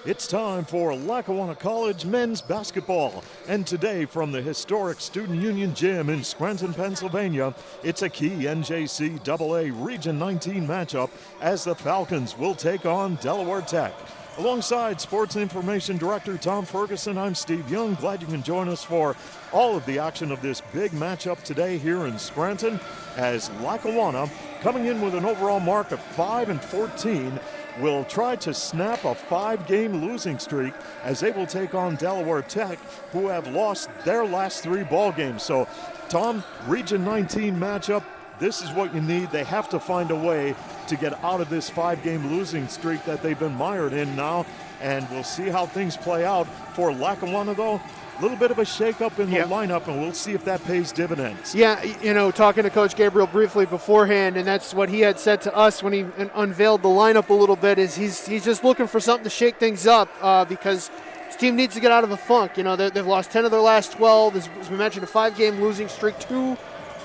It's time for Lackawanna College men's basketball. And today from the historic Student Union Gym in Scranton, Pennsylvania, it's a key NJCAA Region 19 matchup as the Falcons will take on Delaware Tech. Alongside Sports Information Director Tom Ferguson, I'm Steve Young. Glad you can join us for all of the action of this big matchup today here in Scranton, as Lackawanna, coming in with an overall mark of 5-14, will try to snap a 5-game losing streak as they will take on Delaware Tech, who have lost their last 3 ball games. So, Tom, Region 19 matchup, this is what you need. They have to find a way to get out of this 5-game losing streak that they've been mired in now, and we'll see how things play out. For Lackawanna, though, a little bit of a shakeup in the lineup, and we'll see if that pays dividends. Yeah, you know, talking to Coach Gabriel briefly beforehand, and that's what he had said to us when he unveiled the lineup a little bit, is he's just looking for something to shake things up because his team needs to get out of the funk. You know, they've lost 10 of their last 12. As we mentioned, a 5-game losing streak, 2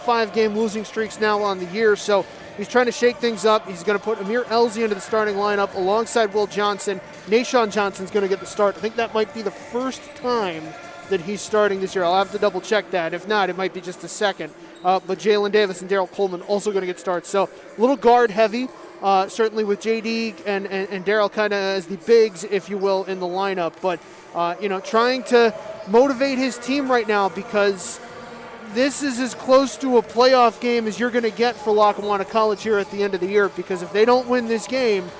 5-game losing streaks now on the year. So he's trying to shake things up. He's going to put Amir Elzy into the starting lineup alongside Will Johnson. Nashawn Johnson's going to get the start. I think that might be the first time that he's starting this year. I'll have to double check that. If not, it might be just a second. But Jalen Davis and Daryl Coleman also going to get starts. So a little guard heavy, certainly with JD and Daryl kind of as the bigs, if you will, in the lineup. But, you know, trying to motivate his team right now, because this is as close to a playoff game as you're going to get for Lackawanna College here at the end of the year, because if they don't win this game,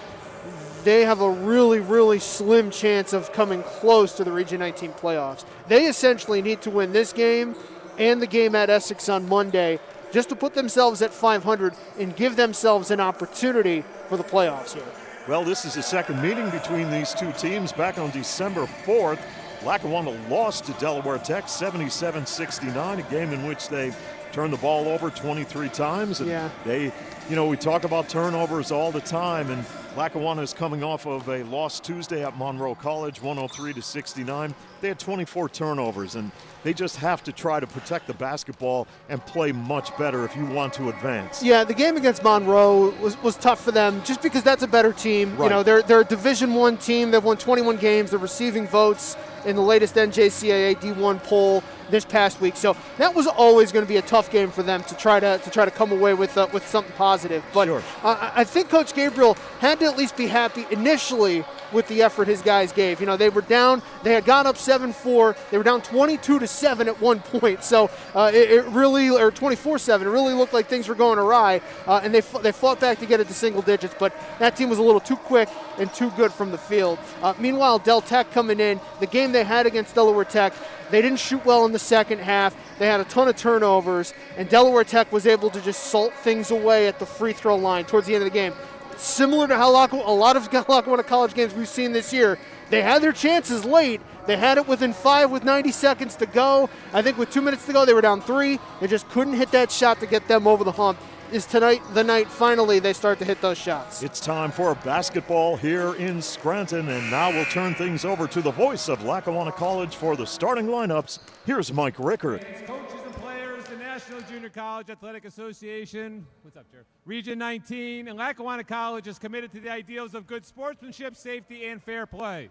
they have a really, really slim chance of coming close to the Region 19 playoffs. They essentially need to win this game and the game at Essex on Monday just to put themselves at 500 and give themselves an opportunity for the playoffs here. Well, this is the second meeting between these two teams back on December 4th. Lackawanna lost to Delaware Tech 77-69, a game in which they turned the ball over 23 times. And they, you know, we talk about turnovers all the time, and Lackawanna is coming off of a loss Tuesday at Monroe College, 103-69. They had 24 turnovers, and they just have to try to protect the basketball and play much better if you want to advance. Yeah, the game against Monroe was tough for them just because that's a better team. Right. You know, they're a Division I team. They've won 21 games. They're receiving votes in the latest NJCAA D1 poll this past week. So that was always going to be a tough game for them to try to come away with something positive. But sure. I think Coach Gabriel had to at least be happy initially with the effort his guys gave. You know, they were down. They had gone up 7-4. They were down 22-7 at one point. So it really, or 24-7. It really looked like things were going awry. And they fought back to get it to single digits. But that team was a little too quick and too good from the field. Meanwhile, Del Tech coming in, the game they had against Delaware Tech, they didn't shoot well in the second half. They had a ton of turnovers, and Delaware Tech was able to just salt things away at the free throw line towards the end of the game. Similar to how a lot of Lackawanna College games we've seen this year, they had their chances late. They had it within 5 with 90 seconds to go. I think with 2 minutes to go, they were down 3. They just couldn't hit that shot to get them over the hump. Is tonight the night finally they start to hit those shots? It's time for basketball here in Scranton, and now we'll turn things over to the voice of Lackawanna College for the starting lineups. Here's Mike Rickard. Coaches and players, the National Junior College Athletic Association, what's up, Jared? Region 19, and Lackawanna College is committed to the ideals of good sportsmanship, safety, and fair play.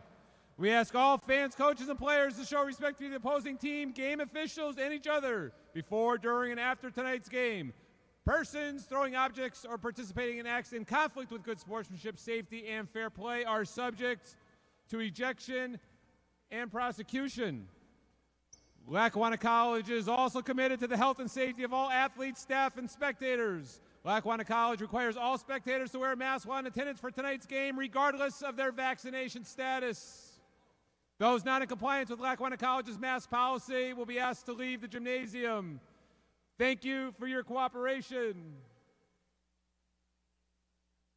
We ask all fans, coaches, and players to show respect to the opposing team, game officials, and each other before, during, and after tonight's game. Persons throwing objects or participating in acts in conflict with good sportsmanship, safety, and fair play are subject to ejection and prosecution. Lackawanna College is also committed to the health and safety of all athletes, staff, and spectators. Lackawanna College requires all spectators to wear a mask while in attendance for tonight's game, regardless of their vaccination status. Those not in compliance with Lackawanna College's mask policy will be asked to leave the gymnasium. Thank you for your cooperation.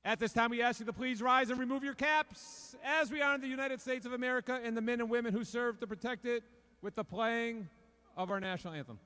At this time, we ask you to please rise and remove your caps as we honor the United States of America and the men and women who serve to protect it with the playing of our national anthem.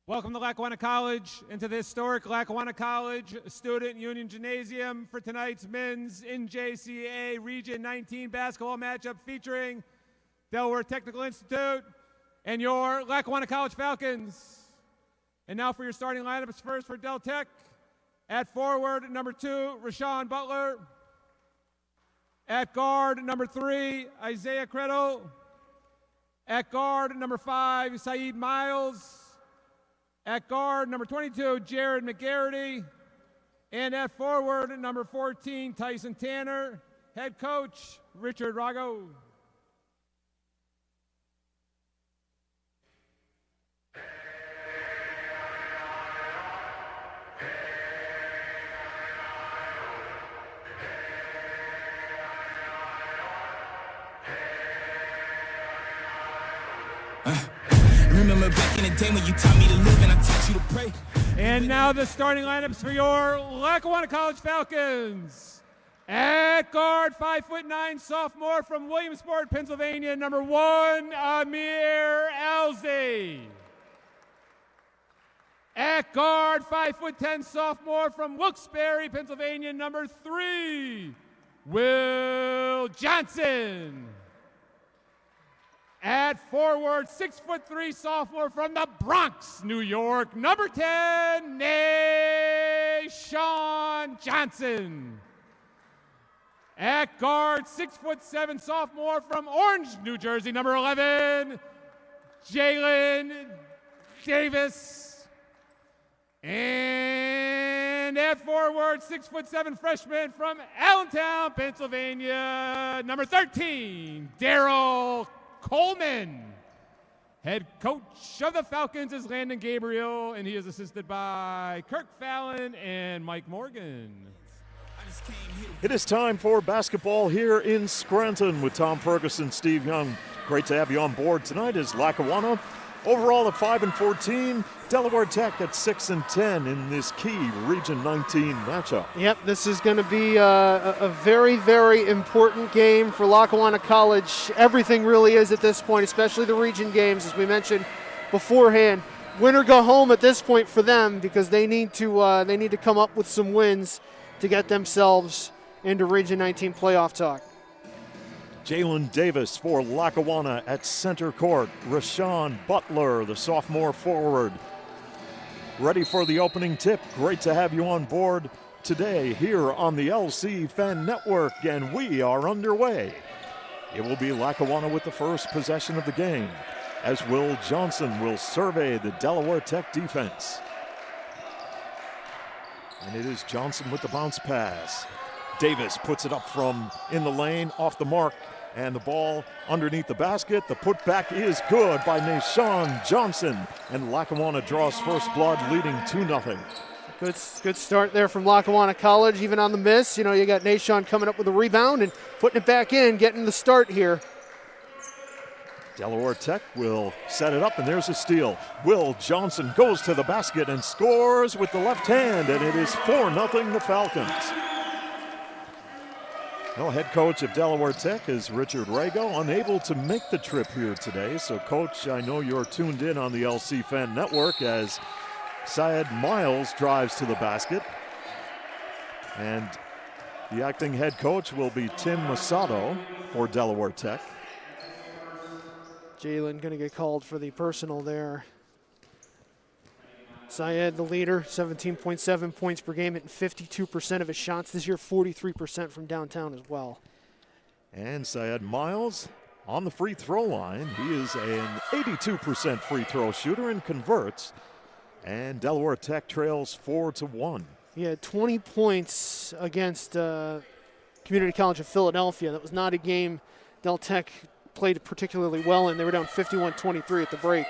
Welcome to Lackawanna College and to the historic Lackawanna College Student Union Gymnasium for tonight's men's NJCAA Region 19 basketball matchup featuring Delaware Technical Institute and your Lackawanna College Falcons. And now for your starting lineups, first for Del Tech. At forward, number 2, Rashawn Butler. At guard, number 3, Isaiah Credo. At guard, number 5, Saeed Miles. At guard, number 22, Jared McGarity. And at forward, number 14, Tyson Tanner. Head coach, Richard Rago. Remember back in the day when you taught me to live and I taught you to pray. And now the starting lineups for your Lackawanna College Falcons. At guard, 5'9" sophomore from Williamsport, Pennsylvania, number 1, Amir Elzy. At guard, 5'10" sophomore from Wilkes-Barre, Pennsylvania, number 3, Will Johnson. At forward, 6'3" sophomore from the Bronx, New York, number 10, Nashawn Johnson. At guard, 6'7" sophomore from Orange, New Jersey, number 11, Jalen Davis. And at forward, 6'7" freshman from Allentown, Pennsylvania, number 13, Daryl Coleman. Head coach of the Falcons is Landon Gabriel, and he is assisted by Kirk Fallon and Mike Morgan. It is time for basketball here in Scranton with Tom Ferguson, Steve Young. Great to have you on board tonight as Lackawanna overall at 5-14, Delaware Tech at 6-10 in this key Region 19 matchup. Yep, this is going to be a very, very important game for Lackawanna College. Everything really is at this point, especially the region games, as we mentioned beforehand. Win or go home at this point for them because they need to come up with some wins to get themselves into Region 19 playoff talk. Jalen Davis for Lackawanna at center court. Rashawn Butler, the sophomore forward, ready for the opening tip. Great to have you on board today here on the LC Fan Network, and we are underway. It will be Lackawanna with the first possession of the game as Will Johnson will survey the Delaware Tech defense. And it is Johnson with the bounce pass. Davis puts it up from in the lane, off the mark, and the ball underneath the basket. The putback is good by Nashawn Johnson, and Lackawanna draws first blood, leading 2-0. Good start there from Lackawanna College, even on the miss. You know, you got Nashawn coming up with a rebound and putting it back in, getting the start here. Delaware Tech will set it up, and there's a steal. Will Johnson goes to the basket and scores with the left hand, and it is 4-0 the Falcons. Well, head coach of Delaware Tech is Richard Rago, unable to make the trip here today. So, Coach, I know you're tuned in on the LC Fan Network as Syed Miles drives to the basket. And the acting head coach will be Tim Masato for Delaware Tech. Jalen going to get called for the personal there. Syed, the leader, 17.7 points per game, hitting 52% of his shots this year, 43% from downtown as well. And Syed Miles on the free throw line. He is an 82% free throw shooter and converts. And Delaware Tech trails 4-1. He had 20 points against Community College of Philadelphia. That was not a game Del Tech played particularly well in. They were down 51-23 at the break.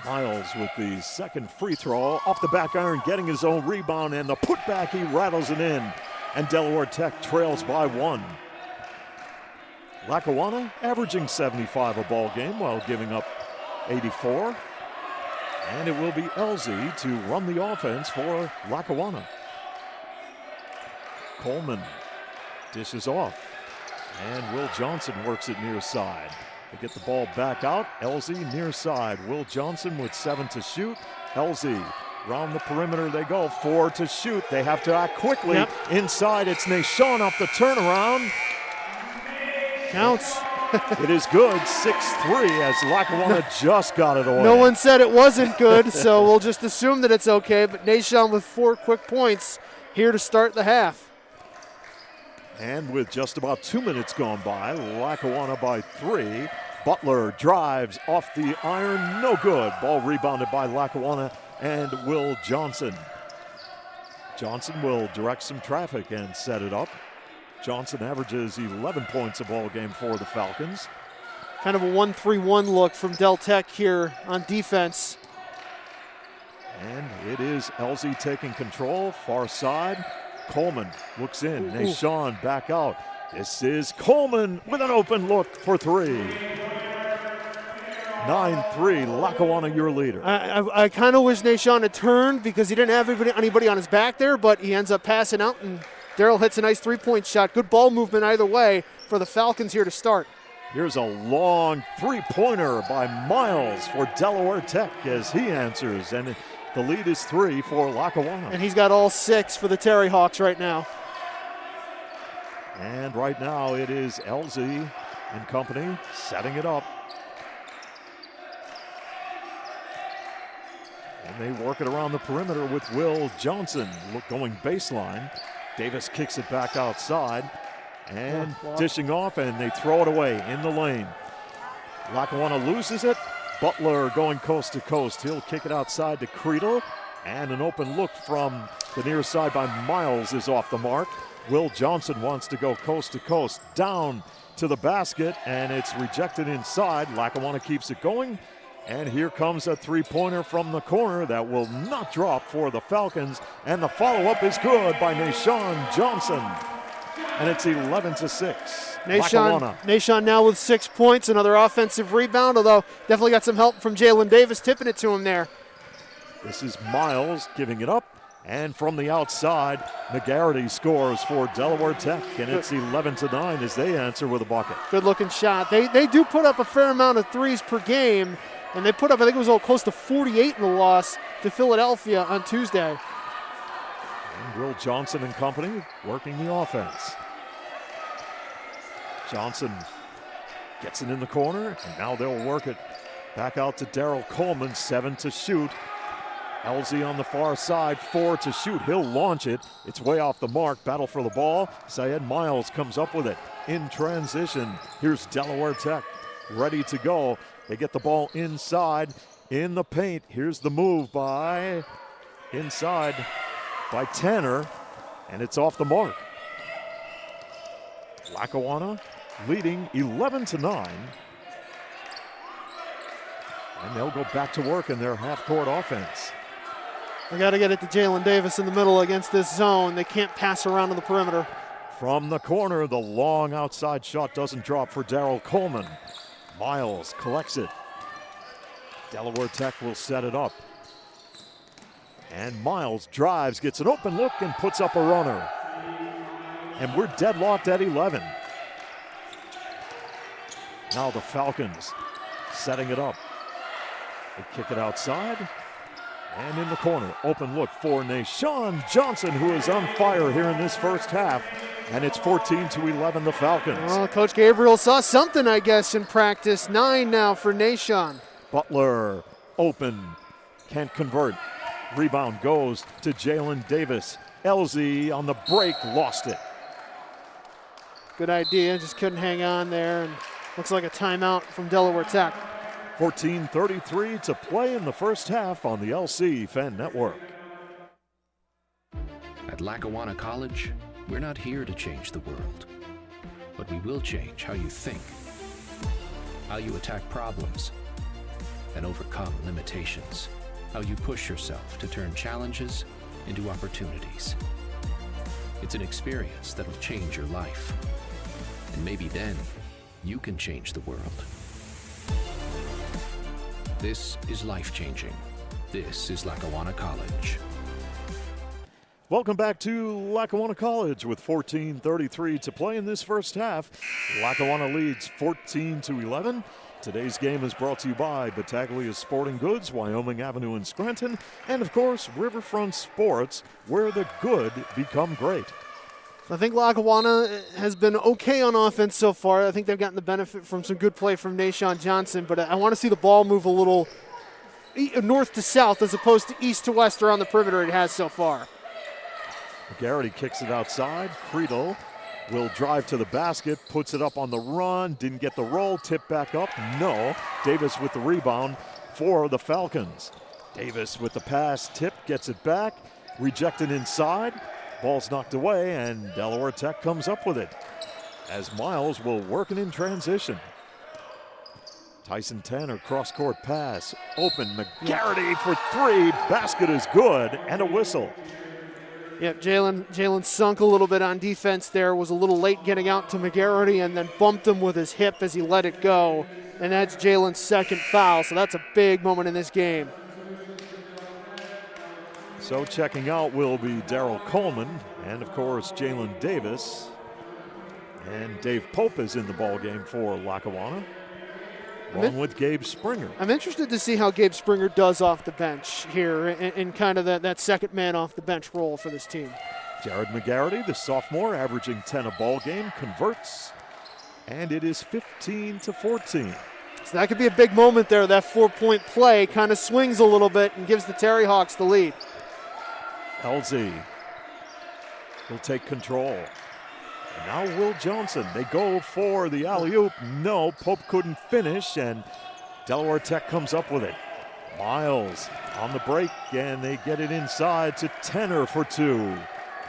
Miles with the second free throw off the back iron, getting his own rebound, and the putback, he rattles it in, and Delaware Tech trails by 1. Lackawanna averaging 75 a ball game while giving up 84, and it will be Elzy to run the offense for Lackawanna. Coleman dishes off, and Will Johnson works it near side. They get the ball back out. LZ near side. Will Johnson with 7 to shoot. LZ round the perimeter they go. 4 to shoot. They have to act quickly. Yep. Inside, it's Nashawn off the turnaround. Counts. It is good. 6-3 as Lackawanna just got it away. No one said it wasn't good, so we'll just assume that it's okay. But Nashawn with 4 quick points here to start the half. And with just about 2 minutes gone by, Lackawanna by 3. Butler drives off the iron, no good. Ball rebounded by Lackawanna and Will Johnson. Johnson will direct some traffic and set it up. Johnson averages 11 points a ball game for the Falcons. Kind of a 1-3-1 look from Del Tech here on defense. And it is LZ taking control, far side. Coleman looks in, Nashawn back out. This is Coleman with an open look for 3. 9-3, Lackawanna your leader. I kind of wish Nashawn had turned because he didn't have anybody on his back there, but he ends up passing out, and Darrell hits a nice 3-point shot. Good ball movement either way for the Falcons here to start. Here's a long 3-pointer by Miles for Delaware Tech as he answers, and the lead is 3 for Lackawanna. And he's got all 6 for the Terry Hawks right now. And right now it is LZ and company setting it up. And they work it around the perimeter with Will Johnson going baseline. Davis kicks it back outside and dishing off, and they throw it away in the lane. Lackawanna loses it. Butler going coast to coast. He'll kick it outside to Creedle, and an open look from the near side by Miles is off the mark. Will Johnson wants to go coast to coast, down to the basket, and it's rejected inside. Lackawanna keeps it going, and here comes a 3-pointer from the corner that will not drop for the Falcons, and the follow-up is good by Nashawn Johnson, and it's 11-6. Nashawn now with 6 points, another offensive rebound, although definitely got some help from Jalen Davis tipping it to him there. This is Miles giving it up, and from the outside, McGarity scores for Delaware Tech, and it's 11-9 as they answer with a bucket. Good looking shot. They do put up a fair amount of threes per game, and they put up, I think it was close to 48 in the loss to Philadelphia on Tuesday. And Will Johnson and company working the offense. Johnson gets it in the corner, and now they'll work it back out to Darrell Coleman, 7 to shoot. LZ on the far side, 4 to shoot. He'll launch it. It's way off the mark. Battle for the ball. Syed Miles comes up with it in transition. Here's Delaware Tech ready to go. They get the ball inside in the paint. Here's the move by inside by Tanner, and it's off the mark. Lackawanna leading 11-9. And they'll go back to work in their half-court offense. They got to get it to Jalen Davis in the middle against this zone. They can't pass around to the perimeter. From the corner, the long outside shot doesn't drop for Darrell Coleman. Miles collects it. Delaware Tech will set it up. And Miles drives, gets an open look, and puts up a runner. And we're deadlocked at 11. Now the Falcons setting it up. They kick it outside. And in the corner, open look for Nashawn Johnson, who is on fire here in this first half. And it's 14-11, the Falcons. Well, Coach Gabriel saw something, I guess, in practice. 9 now for Nashawn. Butler, open, can't convert. Rebound goes to Jalen Davis. LZ on the break, lost it. Good idea, just couldn't hang on there. And looks like a timeout from Delaware Tech. 14:33 to play in the first half on the LC Fan Network. At Lackawanna College, we're not here to change the world, but we will change how you think, how you attack problems, and overcome limitations, how you push yourself to turn challenges into opportunities. It's an experience that will change your life, and maybe then you can change the world. This is life-changing. This is Lackawanna College. Welcome back to Lackawanna College with 14:33 to play in this first half. Lackawanna leads 14-11. Today's game is brought to you by Battaglia Sporting Goods, Wyoming Avenue in Scranton, and of course, Riverfront Sports, where the good become great. I think Lackawanna has been okay on offense so far. I think they've gotten the benefit from some good play from Nashawn Johnson, but I want to see the ball move a little north to south as opposed to east to west around the perimeter it has so far. Garrity kicks it outside. Creedle will drive to the basket, puts it up on the run, didn't get the roll, tip back up, no. Davis with the rebound for the Falcons. Davis with the pass, tip, gets it back, rejected inside, ball's knocked away, and Delaware Tech comes up with it as Miles will work it in transition. Tyson Tanner, cross-court pass, open, McGarity for three, basket is good, and a whistle. Yep, Jalen sunk a little bit on defense there, was a little late getting out to McGarity and then bumped him with his hip as he let it go. And that's Jalen's second foul, so that's a big moment in this game. So checking out will be Darryl Coleman and, of course, Jalen Davis. And Dave Pope is in the ballgame for Lackawanna, along with Gabe Springer. I'm interested to see how Gabe Springer does off the bench here in kind of that second man off the bench role for this team. Jared McGarity, the sophomore, averaging 10 a ball game, converts, and it is 15-14. So that could be a big moment there. That 4-point play kind of swings a little bit and gives the Terry Hawks the lead. LZ will take control. And now Will Johnson, they go for the alley-oop. No, Pope couldn't finish, and Delaware Tech comes up with it. Miles on the break, and they get it inside to Tanner for two.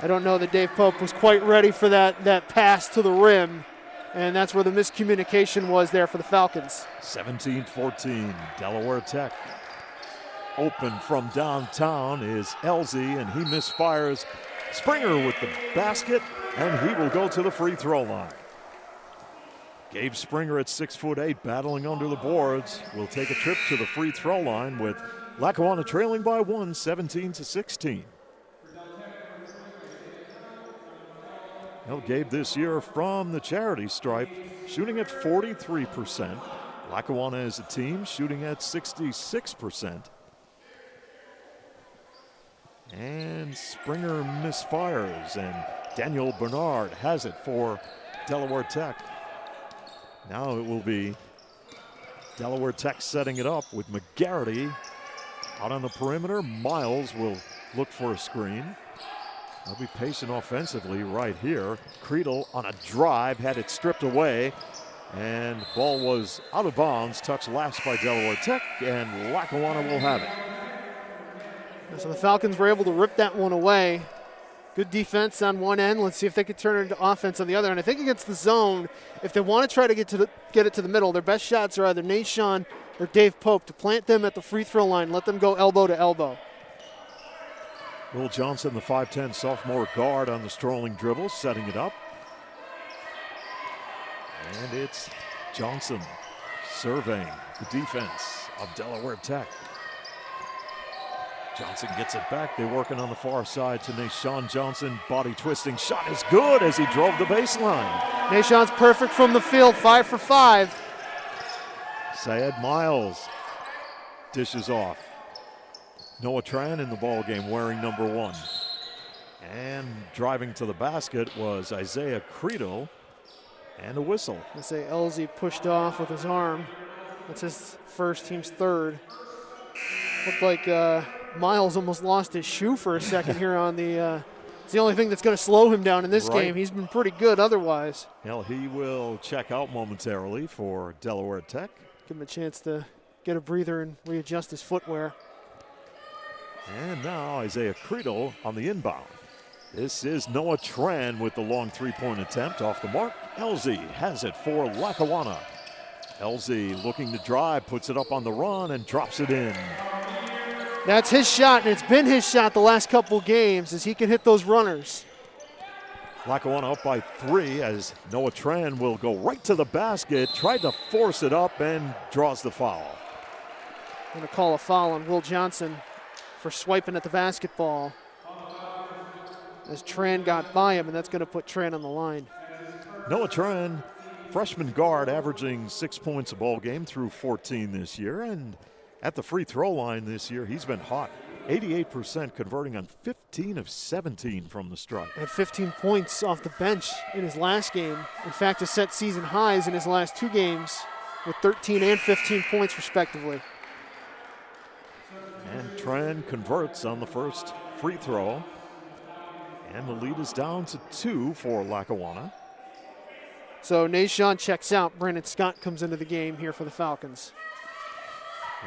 I don't know that Dave Pope was quite ready for that pass to the rim, and that's where the miscommunication was there for the Falcons. 17-14, Delaware Tech. Open from downtown is LZ, and he misfires. Springer with the basket, and he will go to the free throw line. Gabe Springer at 6'8", battling under the boards, will take a trip to the free throw line with Lackawanna trailing by one, 17-16. Well, Gabe this year from the charity stripe, shooting at 43%. Lackawanna as a team shooting at 66%. And Springer misfires, and Daniel Bernard has it for Delaware Tech. Now it will be Delaware Tech setting it up with McGarity out on the perimeter. Miles will look for a screen. They'll be patient offensively right here. Creedle on a drive, had it stripped away, and ball was out of bounds, touched last by Delaware Tech, and Lackawanna will have it. So the Falcons were able to rip that one away. Good defense on one end. Let's see if they can turn it into offense on the other. And I think against the zone, if they want to try to get it to the middle, their best shots are either Nashawn or Dave Pope to plant them at the free throw line, let them go elbow to elbow. Will Johnson, the 5'10 sophomore guard on the strolling dribble, setting it up. And it's Johnson surveying the defense of Delaware Tech. Johnson gets it back. They're working on the far side to Nashawn Johnson. Body twisting shot is good as he drove the baseline. Nashawn's perfect from the field, 5 for 5. Syed Miles dishes off. Noah Tran in the ball game wearing number 1. And driving to the basket was Isaiah Creedle, and a whistle. I say LZ pushed off with his arm. That's his first, team's third. Looked like Miles almost lost his shoe for a second here on the it's the only thing that's going to slow him down in this game. He's been pretty good otherwise. Well, he will check out momentarily for Delaware Tech. Give him a chance to get a breather and readjust his footwear. And now Isaiah Creedle on the inbound. This is Noah Tran with the long three-point attempt off the mark. LZ has it for Lackawanna. LZ looking to drive, puts it up on the run and drops it in. That's his shot, and it's been his shot the last couple games as he can hit those runners. Lackawanna up by 3 as Noah Tran will go right to the basket, tried to force it up and draws the foul. Going to call a foul on Will Johnson for swiping at the basketball. as Tran got by him, and that's going to put Tran on the line. Noah Tran, freshman guard, averaging 6 points a ball game through 14 this year. And at the free throw line this year, he's been hot. 88% converting on 15 of 17 from the stripe. Had 15 points off the bench in his last game. In fact, has set season highs in his last 2 games with 13 and 15 points respectively. And Tran converts on the first free throw. And the lead is down to 2 for Lackawanna. So Nashawn checks out. Brandon Scott comes into the game here for the Falcons.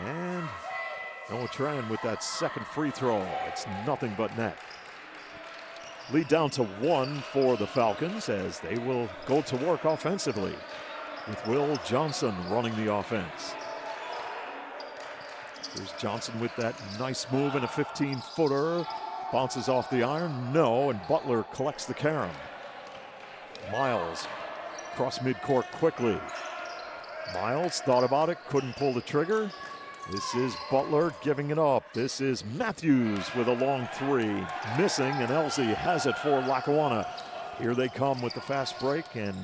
And Noah Tran with that second free throw. It's nothing but net. Lead down to 1 for the Falcons as they will go to work offensively with Will Johnson running the offense. Here's Johnson with that nice move and a 15-footer. Bounces off the iron, no, and Butler collects the carom. Miles cross midcourt quickly. Miles thought about it, couldn't pull the trigger. This is Butler giving it up. This is Matthews with a long 3, missing, and Elsie has it for Lackawanna. Here they come with the fast break, and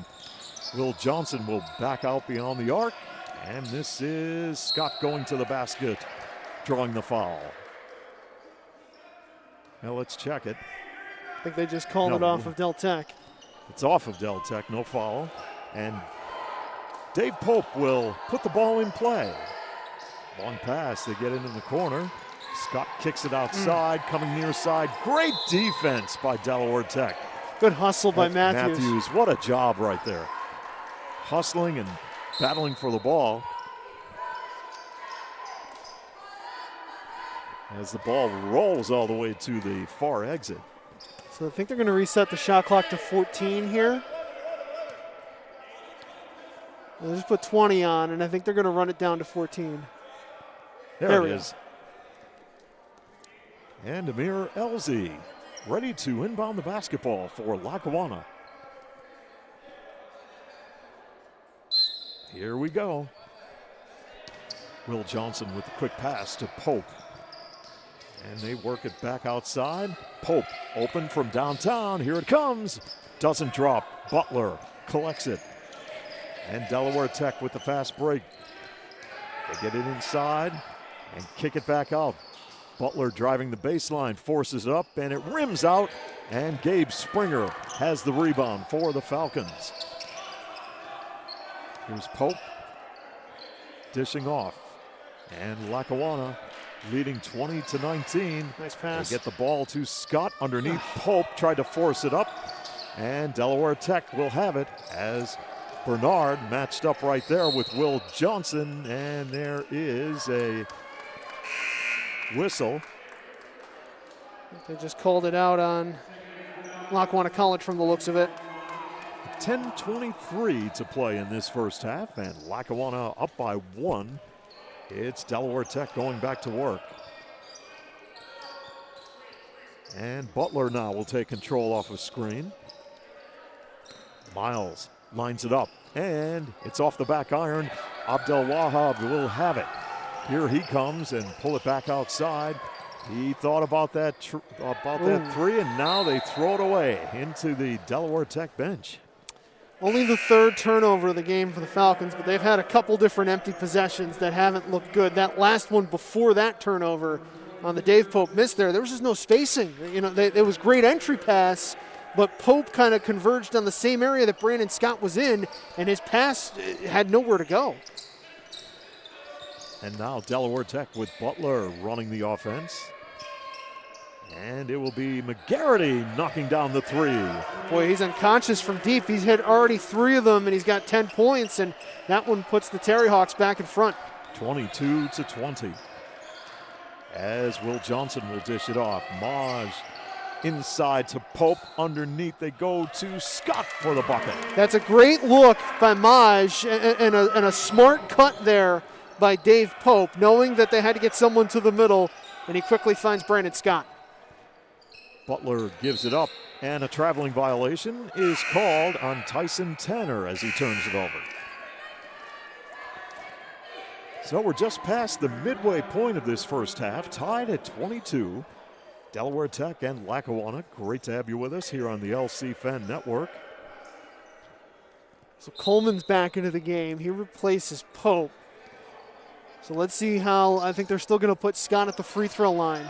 Will Johnson will back out beyond the arc, and this is Scott going to the basket, drawing the foul. Now let's check it. I think they just called it off of Del Tech. It's off of Del Tech, no foul. And Dave Pope will put the ball in play. Long pass, they get it in the corner. Scott kicks it outside, coming near side. Great defense by Delaware Tech. Good hustle by Matthews. Matthews, what a job right there. Hustling and battling for the ball. As the ball rolls all the way to the far exit. So I think they're going to reset the shot clock to 14 here. They'll just put 20 on, and I think they're going to run it down to 14. There it is. And Amir Elsie ready to inbound the basketball for Lackawanna. Here we go. Will Johnson with the quick pass to Pope. And they work it back outside. Pope open from downtown. Here it comes. Doesn't drop. Butler collects it. And Delaware Tech with the fast break. They get it inside and kick it back out. Butler driving the baseline, forces it up, and it rims out. And Gabe Springer has the rebound for the Falcons. Here's Pope dishing off. And Lackawanna leading 20-19. Nice pass. They get the ball to Scott underneath. Pope tried to force it up. And Delaware Tech will have it as Bernard matched up right there with Will Johnson. And there is a whistle. They just called it out on Lackawanna College from the looks of it. 10:23 to play in this first half, and Lackawanna up by 1. It's Delaware Tech going back to work. And Butler now will take control off of screen. Miles lines it up, and it's off the back iron. Abdel Wahab will have it. Here he comes and pull it back outside. He thought about that three, and now they throw it away into the Delaware Tech bench. Only the 3rd turnover of the game for the Falcons, but they've had a couple different empty possessions that haven't looked good. That last one before that turnover on the Dave Pope miss there was just no spacing. You know, it was great entry pass, but Pope kind of converged on the same area that Brandon Scott was in, and his pass had nowhere to go. And now Delaware Tech with Butler running the offense. And it will be McGarity knocking down the 3. Boy, he's unconscious from deep. He's hit already 3 of them, and he's got 10 points, and that one puts the Terry Hawks back in front. 22-20. As Will Johnson will dish it off. Maj inside to Pope. Underneath they go to Scott for the bucket. That's a great look by Maj and a smart cut there by Dave Pope, knowing that they had to get someone to the middle, and he quickly finds Brandon Scott. Butler gives it up, and a traveling violation is called on Tyson Tanner as he turns it over. So we're just past the midway point of this first half, tied at 22. Delaware Tech and Lackawanna. Great to have you with us here on the LC Fan Network. So Coleman's back into the game. He replaces Pope. So let's see how, I think they're still going to put Scott at the free throw line.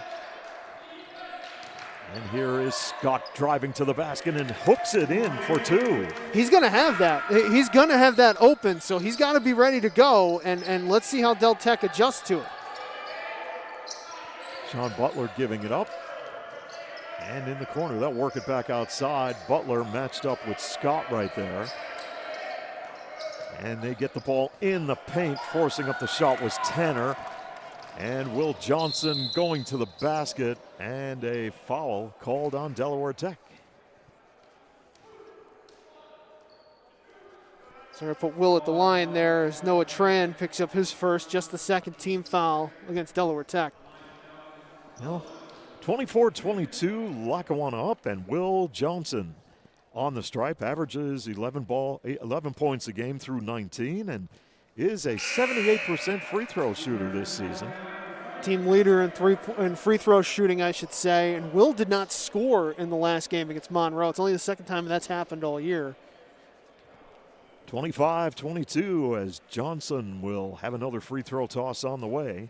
And here is Scott driving to the basket and hooks it in for two. He's going to have that. He's going to have that open, so he's got to be ready to go, and let's see how Del Tech adjusts to it. Sean Butler giving it up. And in the corner, they'll work it back outside. Butler matched up with Scott right there. And they get the ball in the paint. Forcing up the shot was Tanner. And Will Johnson going to the basket, and a foul called on Delaware Tech. So we're going to put Will at the line there as Noah Tran picks up his first, just the second team foul against Delaware Tech. Well, 24-22, Lackawanna up, and Will Johnson on the stripe, averages 11 points a game through 19, and is a 78% free throw shooter this season. Team leader in free throw shooting, I should say. And Will did not score in the last game against Monroe. It's only the second time that's happened all year. 25-22 as Johnson will have another free throw toss on the way.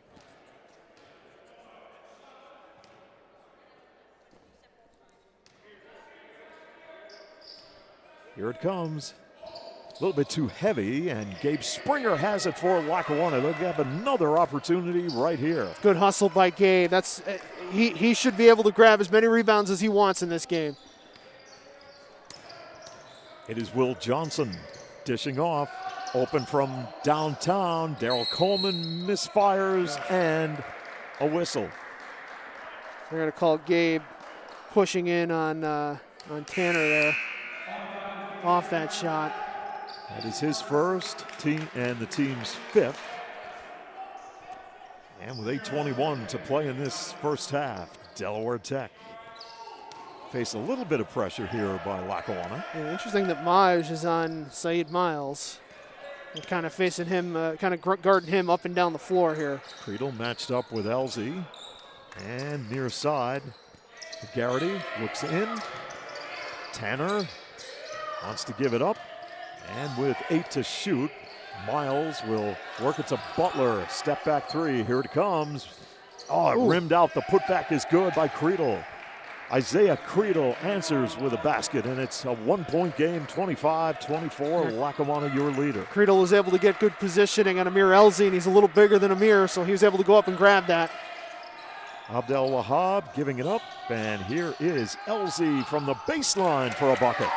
Here it comes. A little bit too heavy, and Gabe Springer has it for Lackawanna. They'll have another opportunity right here. Good hustle by Gabe. That's he should be able to grab as many rebounds as he wants in this game. It is Will Johnson dishing off. Open from downtown. Daryl Coleman misfires, and a whistle. They're going to call Gabe pushing in on Tanner there off that shot. That is his first team and the team's fifth. And with 8:21 to play in this first half, Delaware Tech face a little bit of pressure here by Lackawanna. Yeah, interesting that Maj is on Saeed Miles. They're kind of facing him, kind of guarding him up and down the floor here. Creedle matched up with Elsie. And near side, Garrity looks in. Tanner wants to give it up. And with 8 to shoot, Miles will work it to Butler. Step back three. Here it comes. Oh, it rimmed out. The putback is good by Creedle. Isaiah Creedle answers with a basket, and it's a 1-point game, 25-24. Lackawanna, your leader. Creedle was able to get good positioning on Amir Elsie, and he's a little bigger than Amir, so he was able to go up and grab that. Abdel Wahab giving it up, and here is Elsie from the baseline for a bucket.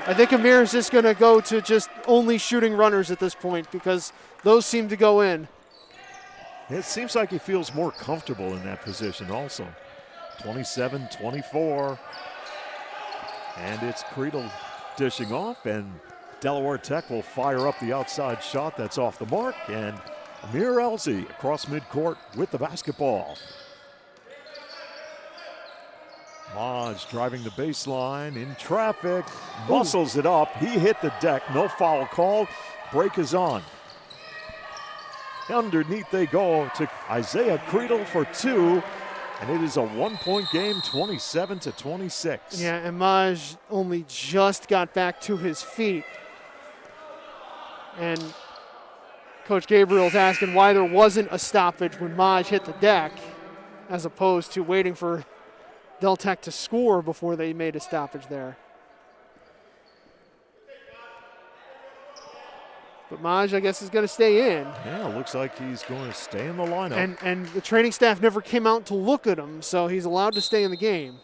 I think Amir is just going to go to just only shooting runners at this point because those seem to go in. It seems like he feels more comfortable in that position also. 27-24. And it's Creedle dishing off, and Delaware Tech will fire up the outside shot that's off the mark, and Amir Elsie across midcourt with the basketball. Maj driving the baseline in traffic, muscles it up. He hit the deck, no foul called. Break is on. Underneath they go to Isaiah Creedle for two, and it is a 1-point game, 27-26. Yeah, and Maj only just got back to his feet. And Coach Gabriel's asking why there wasn't a stoppage when Maj hit the deck, as opposed to waiting for Del Tech to score before they made a stoppage there. But Maj, I guess, is going to stay in. Yeah, looks like he's going to stay in the lineup. And the training staff never came out to look at him, so he's allowed to stay in the game.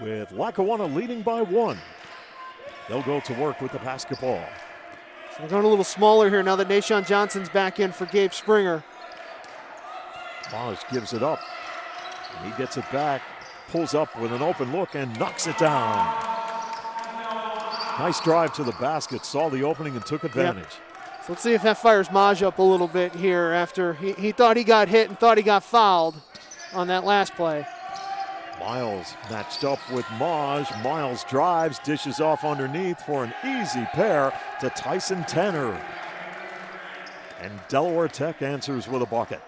With Lackawanna leading by 1, they'll go to work with the basketball. So they're going a little smaller here now that Nashawn Johnson's back in for Gabe Springer. Maj gives it up. He gets it back, pulls up with an open look, and knocks it down. Nice drive to the basket, saw the opening and took advantage. Yep. So let's see if that fires Maj up a little bit here after he thought he got hit and thought he got fouled on that last play. Miles matched up with Maj. Miles drives, dishes off underneath for an easy pair to Tyson Tanner. And Delaware Tech answers with a bucket.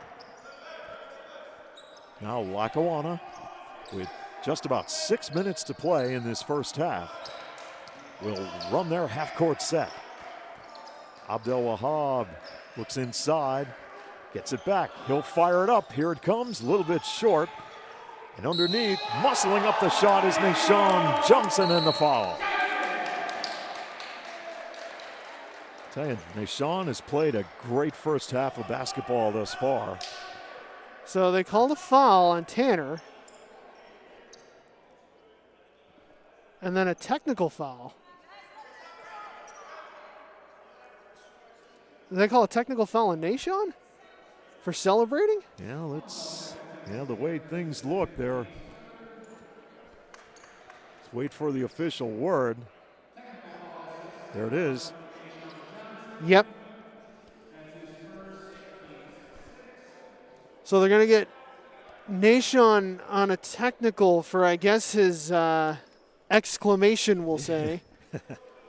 Now Lackawanna, with just about 6 minutes to play in this first half, will run their half-court set. Abdel Wahab looks inside, gets it back. He'll fire it up. Here it comes, a little bit short. And underneath, muscling up the shot is Nashawn Johnson, and the foul. Tell you, Nashawn has played a great first half of basketball thus far. So they called a foul on Tanner. And then a technical foul. Did they call a technical foul on Nashawn for celebrating? Yeah, the way things look there. Let's wait for the official word. There it is. Yep. So they're going to get Nashawn on a technical for, I guess, his exclamation, we'll say,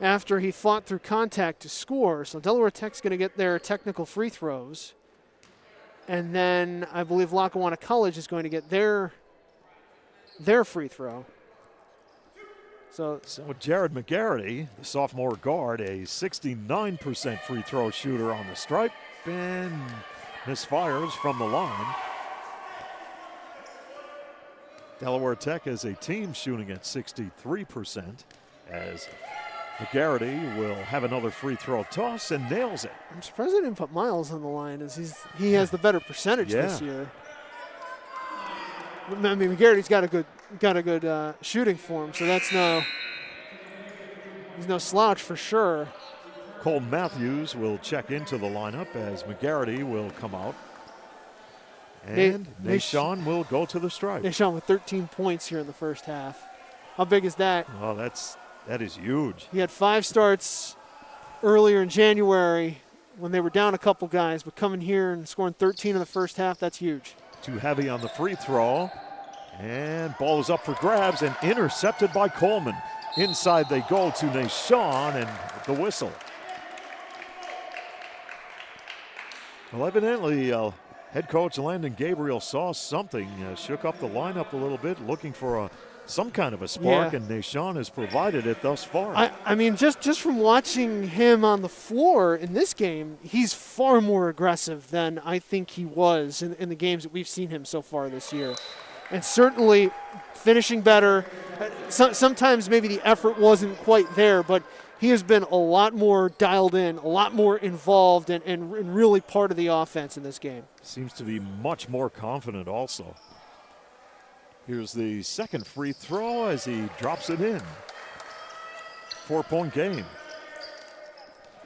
after he fought through contact to score. So Delaware Tech's going to get their technical free throws. And then I believe Lackawanna College is going to get their free throw. So Jared McGarity, the sophomore guard, a 69% free throw shooter on the stripe, and misfires from the line. Delaware Tech has a team shooting at 63%, as McGarity will have another free throw toss and nails it. I'm surprised they didn't put Miles on the line, as he has the better percentage this year. I mean, McGarity's got a good shooting form, so he's no slouch for sure. Cole Matthews will check into the lineup as McGarity will come out. And Nashawn will go to the stripe. Nashawn with 13 points here in the first half. How big is that? Oh, that is huge. He had 5 starts earlier in January when they were down a couple guys, but coming here and scoring 13 in the first half, that's huge. Too heavy on the free throw. And ball is up for grabs and intercepted by Coleman. Inside they go to Nashawn, and the whistle. Well, evidently, head coach Landon Gabriel saw something, shook up the lineup a little bit, looking for some kind of a spark, and Nashawn has provided it thus far. I mean, just from watching him on the floor in this game, he's far more aggressive than I think he was in the games that we've seen him so far this year. And certainly finishing better. Sometimes maybe the effort wasn't quite there, but he has been a lot more dialed in, a lot more involved, and really part of the offense in this game. Seems to be much more confident also. Here's the second free throw as he drops it in. 4-point game.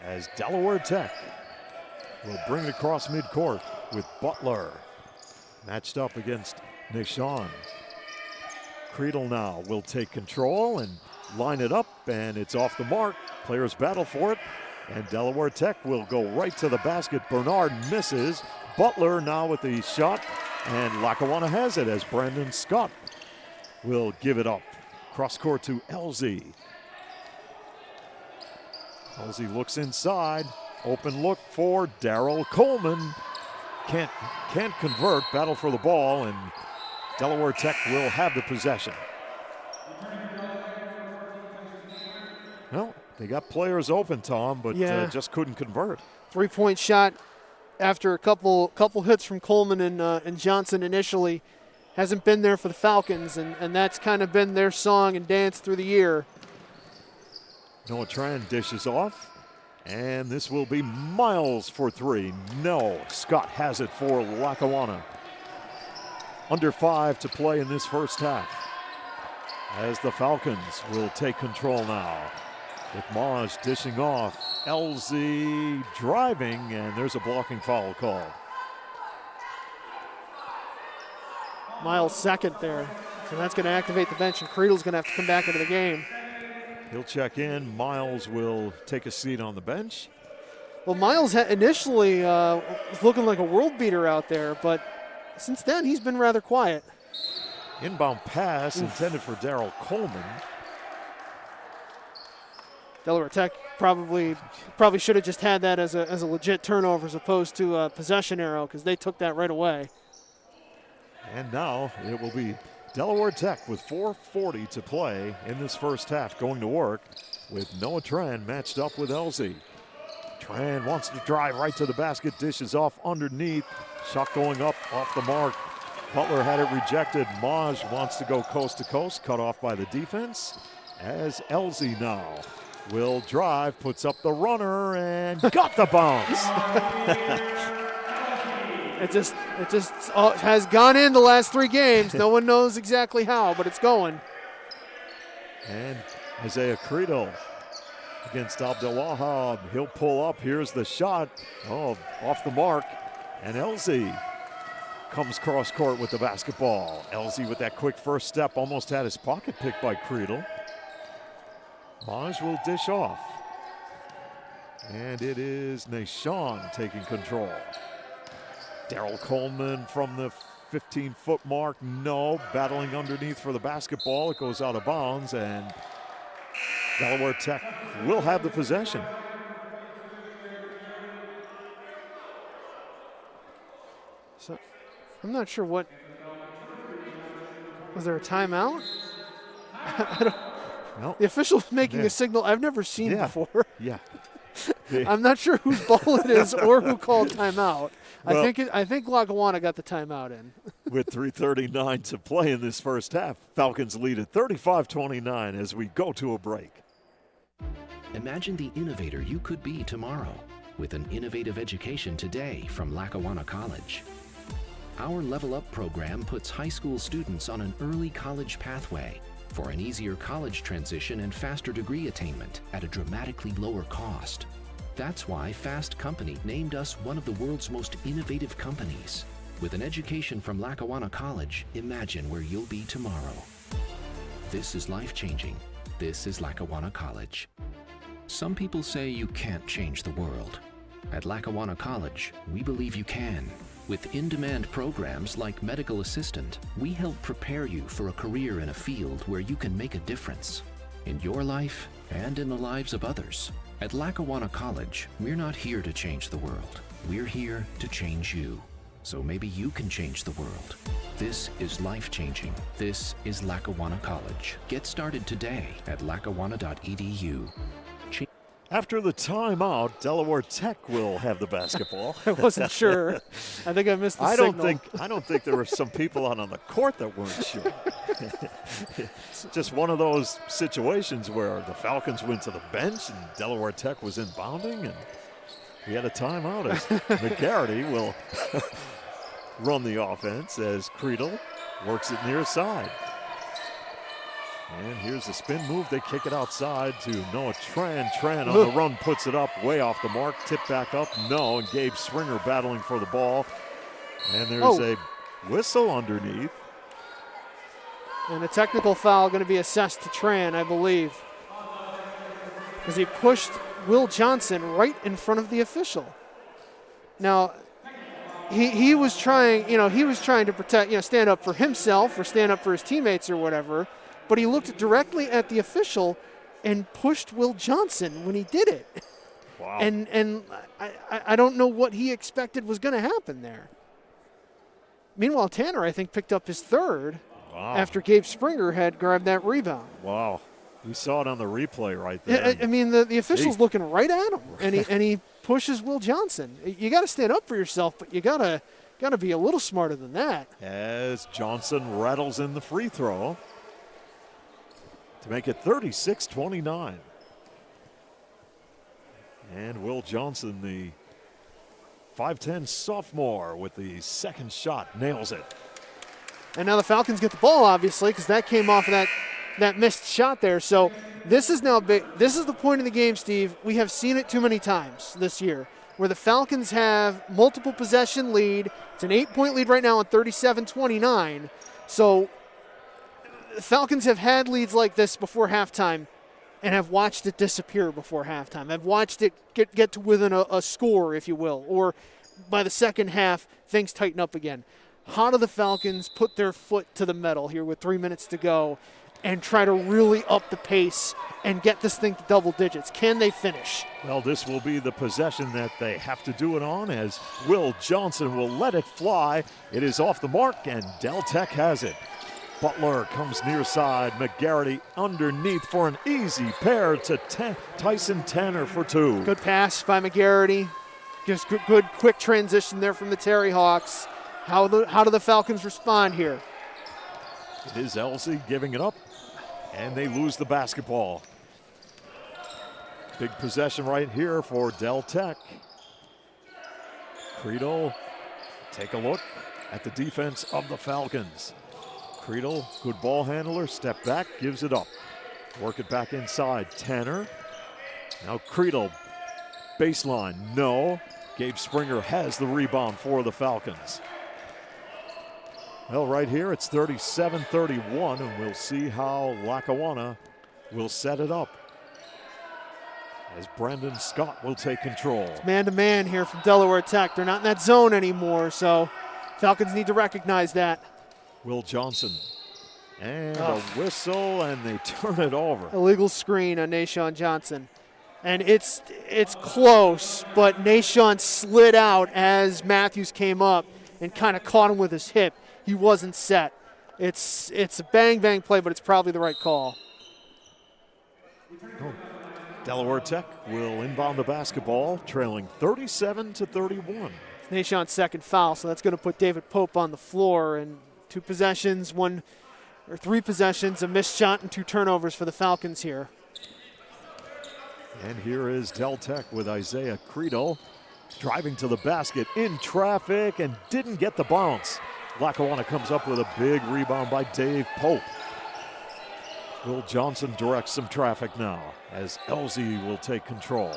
As Delaware Tech will bring it across midcourt with Butler matched up against Nashawn. Creedle now will take control and line it up, and it's off the mark. Players battle for it, and Delaware Tech will go right to the basket. Bernard misses. Butler now with the shot, and Lackawanna has it as Brandon Scott will give it up. Cross court to LZ. LZ looks inside. Open look for Darrell Coleman. Can't convert. Battle for the ball, and Delaware Tech will have the possession. Well, they got players open, Tom, but just couldn't convert. 3-point shot after a couple hits from Coleman and Johnson initially. Hasn't been there for the Falcons, and that's kind of been their song and dance through the year. Noah Tran dishes off, and this will be Miles for 3. No, Scott has it for Lackawanna. Under 5 to play in this first half, as the Falcons will take control now. With Maj dishing off, LZ driving, and there's a blocking foul call. Miles second there, so that's going to activate the bench, and Creedle's going to have to come back into the game. He'll check in. Miles will take a seat on the bench. Well, Miles initially was looking like a world beater out there, but since then he's been rather quiet. Inbound pass intended for Darrell Coleman. Delaware Tech probably should have just had that as a legit turnover as opposed to a possession arrow, because they took that right away. And now it will be Delaware Tech with 4:40 to play in this first half, going to work with Noah Tran matched up with Elsie. Tran wants to drive right to the basket, dishes off underneath. Shot going up off the mark. Butler had it rejected. Maj wants to go coast to coast, cut off by the defense. As Elsie now will drive, puts up the runner, and got the bounce. It just has gone in the last 3 games. No one knows exactly how, but it's going. And Isaiah Creedle against Abdel Wahab. He'll pull up. Here's the shot. Oh, off the mark. And Elsie comes cross court with the basketball. Elsie with that quick first step almost had his pocket picked by Creedle. Maj will dish off. And it is Nashawn taking control. Daryl Coleman from the 15-foot mark. No, battling underneath for the basketball. It goes out of bounds, and Delaware Tech will have the possession. So I'm not sure what. Was there a timeout? I don't, No. the official's making a signal I've never seen before. Yeah. I'm not sure whose ball it is or who called timeout. Well, I think Lackawanna got the timeout in. With 3:39 to play in this first half, Falcons lead at 35-29 as we go to a break. Imagine the innovator you could be tomorrow with an innovative education today from Lackawanna College. Our Level Up program puts high school students on an early college pathway for an easier college transition and faster degree attainment at a dramatically lower cost. That's why Fast Company named us one of the world's most innovative companies. With an education from Lackawanna College, imagine where you'll be tomorrow. This is life-changing. This is Lackawanna College. Some people say you can't change the world. At Lackawanna College, we believe you can. With in-demand programs like Medical Assistant, we help prepare you for a career in a field where you can make a difference in your life and in the lives of others. At Lackawanna College, we're not here to change the world. We're here to change you. So maybe you can change the world. This is life-changing. This is Lackawanna College. Get started today at lackawanna.edu. After the timeout, Delaware Tech will have the basketball. I wasn't sure. I think I missed the signal. I don't think there were some people out on the court that weren't sure. It's just one of those situations where the Falcons went to the bench and Delaware Tech was inbounding, and we had a timeout as McGarity will run the offense as Creedle works it near side. And here's the spin move. They kick it outside to Noah Tran. Tran on the run puts it up way off the mark. Tip back up. No. And Gabe Springer battling for the ball. And there's a whistle underneath. And a technical foul going to be assessed to Tran, I believe. Because he pushed Will Johnson right in front of the official. Now, he was trying, to protect, stand up for himself or stand up for his teammates or whatever. But he looked directly at the official and pushed Will Johnson when he did it. Wow. And I don't know what he expected was going to happen there. Meanwhile, Tanner, I think, picked up his third after Gabe Springer had grabbed that rebound. Wow. We saw it on the replay right there. I mean, the official's looking right at him, and he pushes Will Johnson. You got to stand up for yourself, but you got to be a little smarter than that. As Johnson rattles in the free throw to make it 36-29. And Will Johnson, the 5'10 sophomore, with the second shot, nails it. And now the Falcons get the ball, obviously, because that came off of that missed shot there. So this is now big. This is the point in the game, Steve. We have seen it too many times this year, where the Falcons have multiple possession lead. It's an 8-point lead right now on 37-29. So the Falcons have had leads like this before halftime and have watched it disappear before halftime. I've watched it get to within a score, if you will, or by the second half, things tighten up again. How do the Falcons put their foot to the metal here with 3 minutes to go and try to really up the pace and get this thing to double digits. Can they finish? Well, this will be the possession that they have to do it on, as Will Johnson will let it fly. It is off the mark, and Del Tech has it. Butler comes near side. McGarity underneath for an easy pair to Tyson Tanner for 2. Good pass by McGarity. Just good quick transition there from the Terry Hawks. How do the Falcons respond here? It is Elsie giving it up, and they lose the basketball. Big possession right here for Del Tech. Creedle, take a look at the defense of the Falcons. Creedle, good ball handler, step back, gives it up. Work it back inside. Tanner. Now Creedle, baseline, no. Gabe Springer has the rebound for the Falcons. Well, right here it's 37-31, and we'll see how Lackawanna will set it up, as Brandon Scott will take control. It's man-to-man here from Delaware Tech. They're not in that zone anymore, so Falcons need to recognize that. Will Johnson, and a whistle, and they turn it over. Illegal screen on Nashawn Johnson. And it's close, but Nashawn slid out as Matthews came up and kind of caught him with his hip. He wasn't set. It's a bang-bang play, but it's probably the right call. Delaware Tech will inbound the basketball, trailing 37-31. Nashawn's second foul, so that's going to put David Pope on the floor. And 3 possessions, a missed shot and 2 turnovers for the Falcons here. And here is Del Tech with Isaiah Creedle driving to the basket in traffic and didn't get the bounce. Lackawanna comes up with a big rebound by Dave Pope. Will Johnson directs some traffic now as Elsie will take control.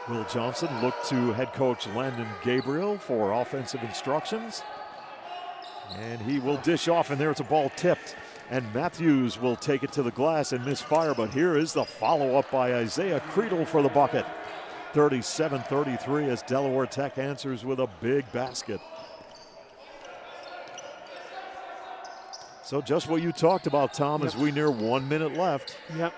Will Johnson looked to head coach Landon Gabriel for offensive instructions. And he will dish off, and there's a ball tipped. And Matthews will take it to the glass and misfire, but here is the follow-up by Isaiah Creedle for the bucket. 37-33 as Delaware Tech answers with a big basket. So just what you talked about, Tom, as we near 1 minute left. Yep.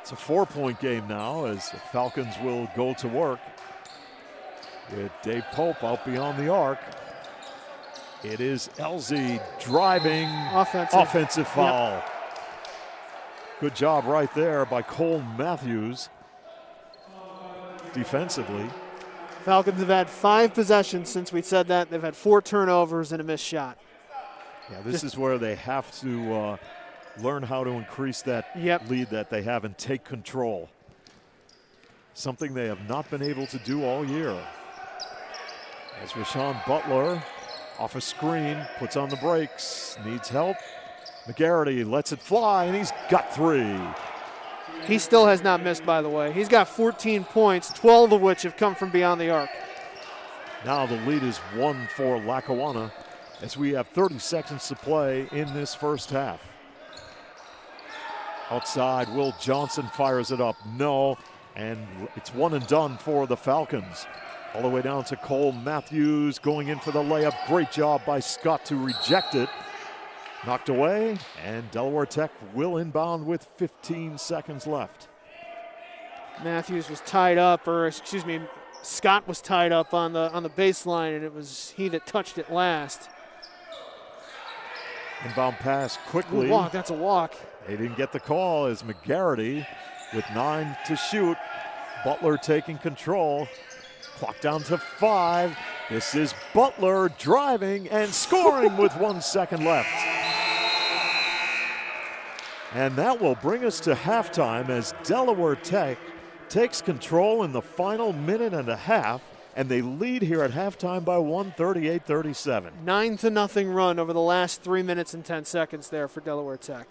It's a 4-point game now as the Falcons will go to work with Dave Pope out beyond the arc. It is Elsie driving, offensive foul. Yep. Good job right there by Cole Matthews defensively. Falcons have had 5 possessions since we said that. They've had 4 turnovers and a missed shot. Yeah, this is where they have to learn how to increase that lead that they have and take control. Something they have not been able to do all year. As Rashawn Butler, off a screen, puts on the brakes, needs help. McGarity lets it fly, and he's got 3. He still has not missed, by the way. He's got 14 points, 12 of which have come from beyond the arc. Now the lead is 1 for Lackawanna as we have 30 seconds to play in this first half. Outside, Will Johnson fires it up. No, and it's 1 and done for the Falcons. All the way down to Cole Matthews going in for the layup. Great job by Scott to reject it. Knocked away, and Delaware Tech will inbound with 15 seconds left. Matthews was tied up, Scott was tied up on the baseline, and it was he that touched it last. Inbound pass quickly. Walk, that's a walk. They didn't get the call as McGarity with 9 to shoot. Butler taking control. Clock down to 5. This is Butler driving and scoring with 1 second left. And that will bring us to halftime as Delaware Tech takes control in the final minute and a half, and they lead here at halftime by 38-37. 9-0 run over the last 3 minutes and 10 seconds there for Delaware Tech.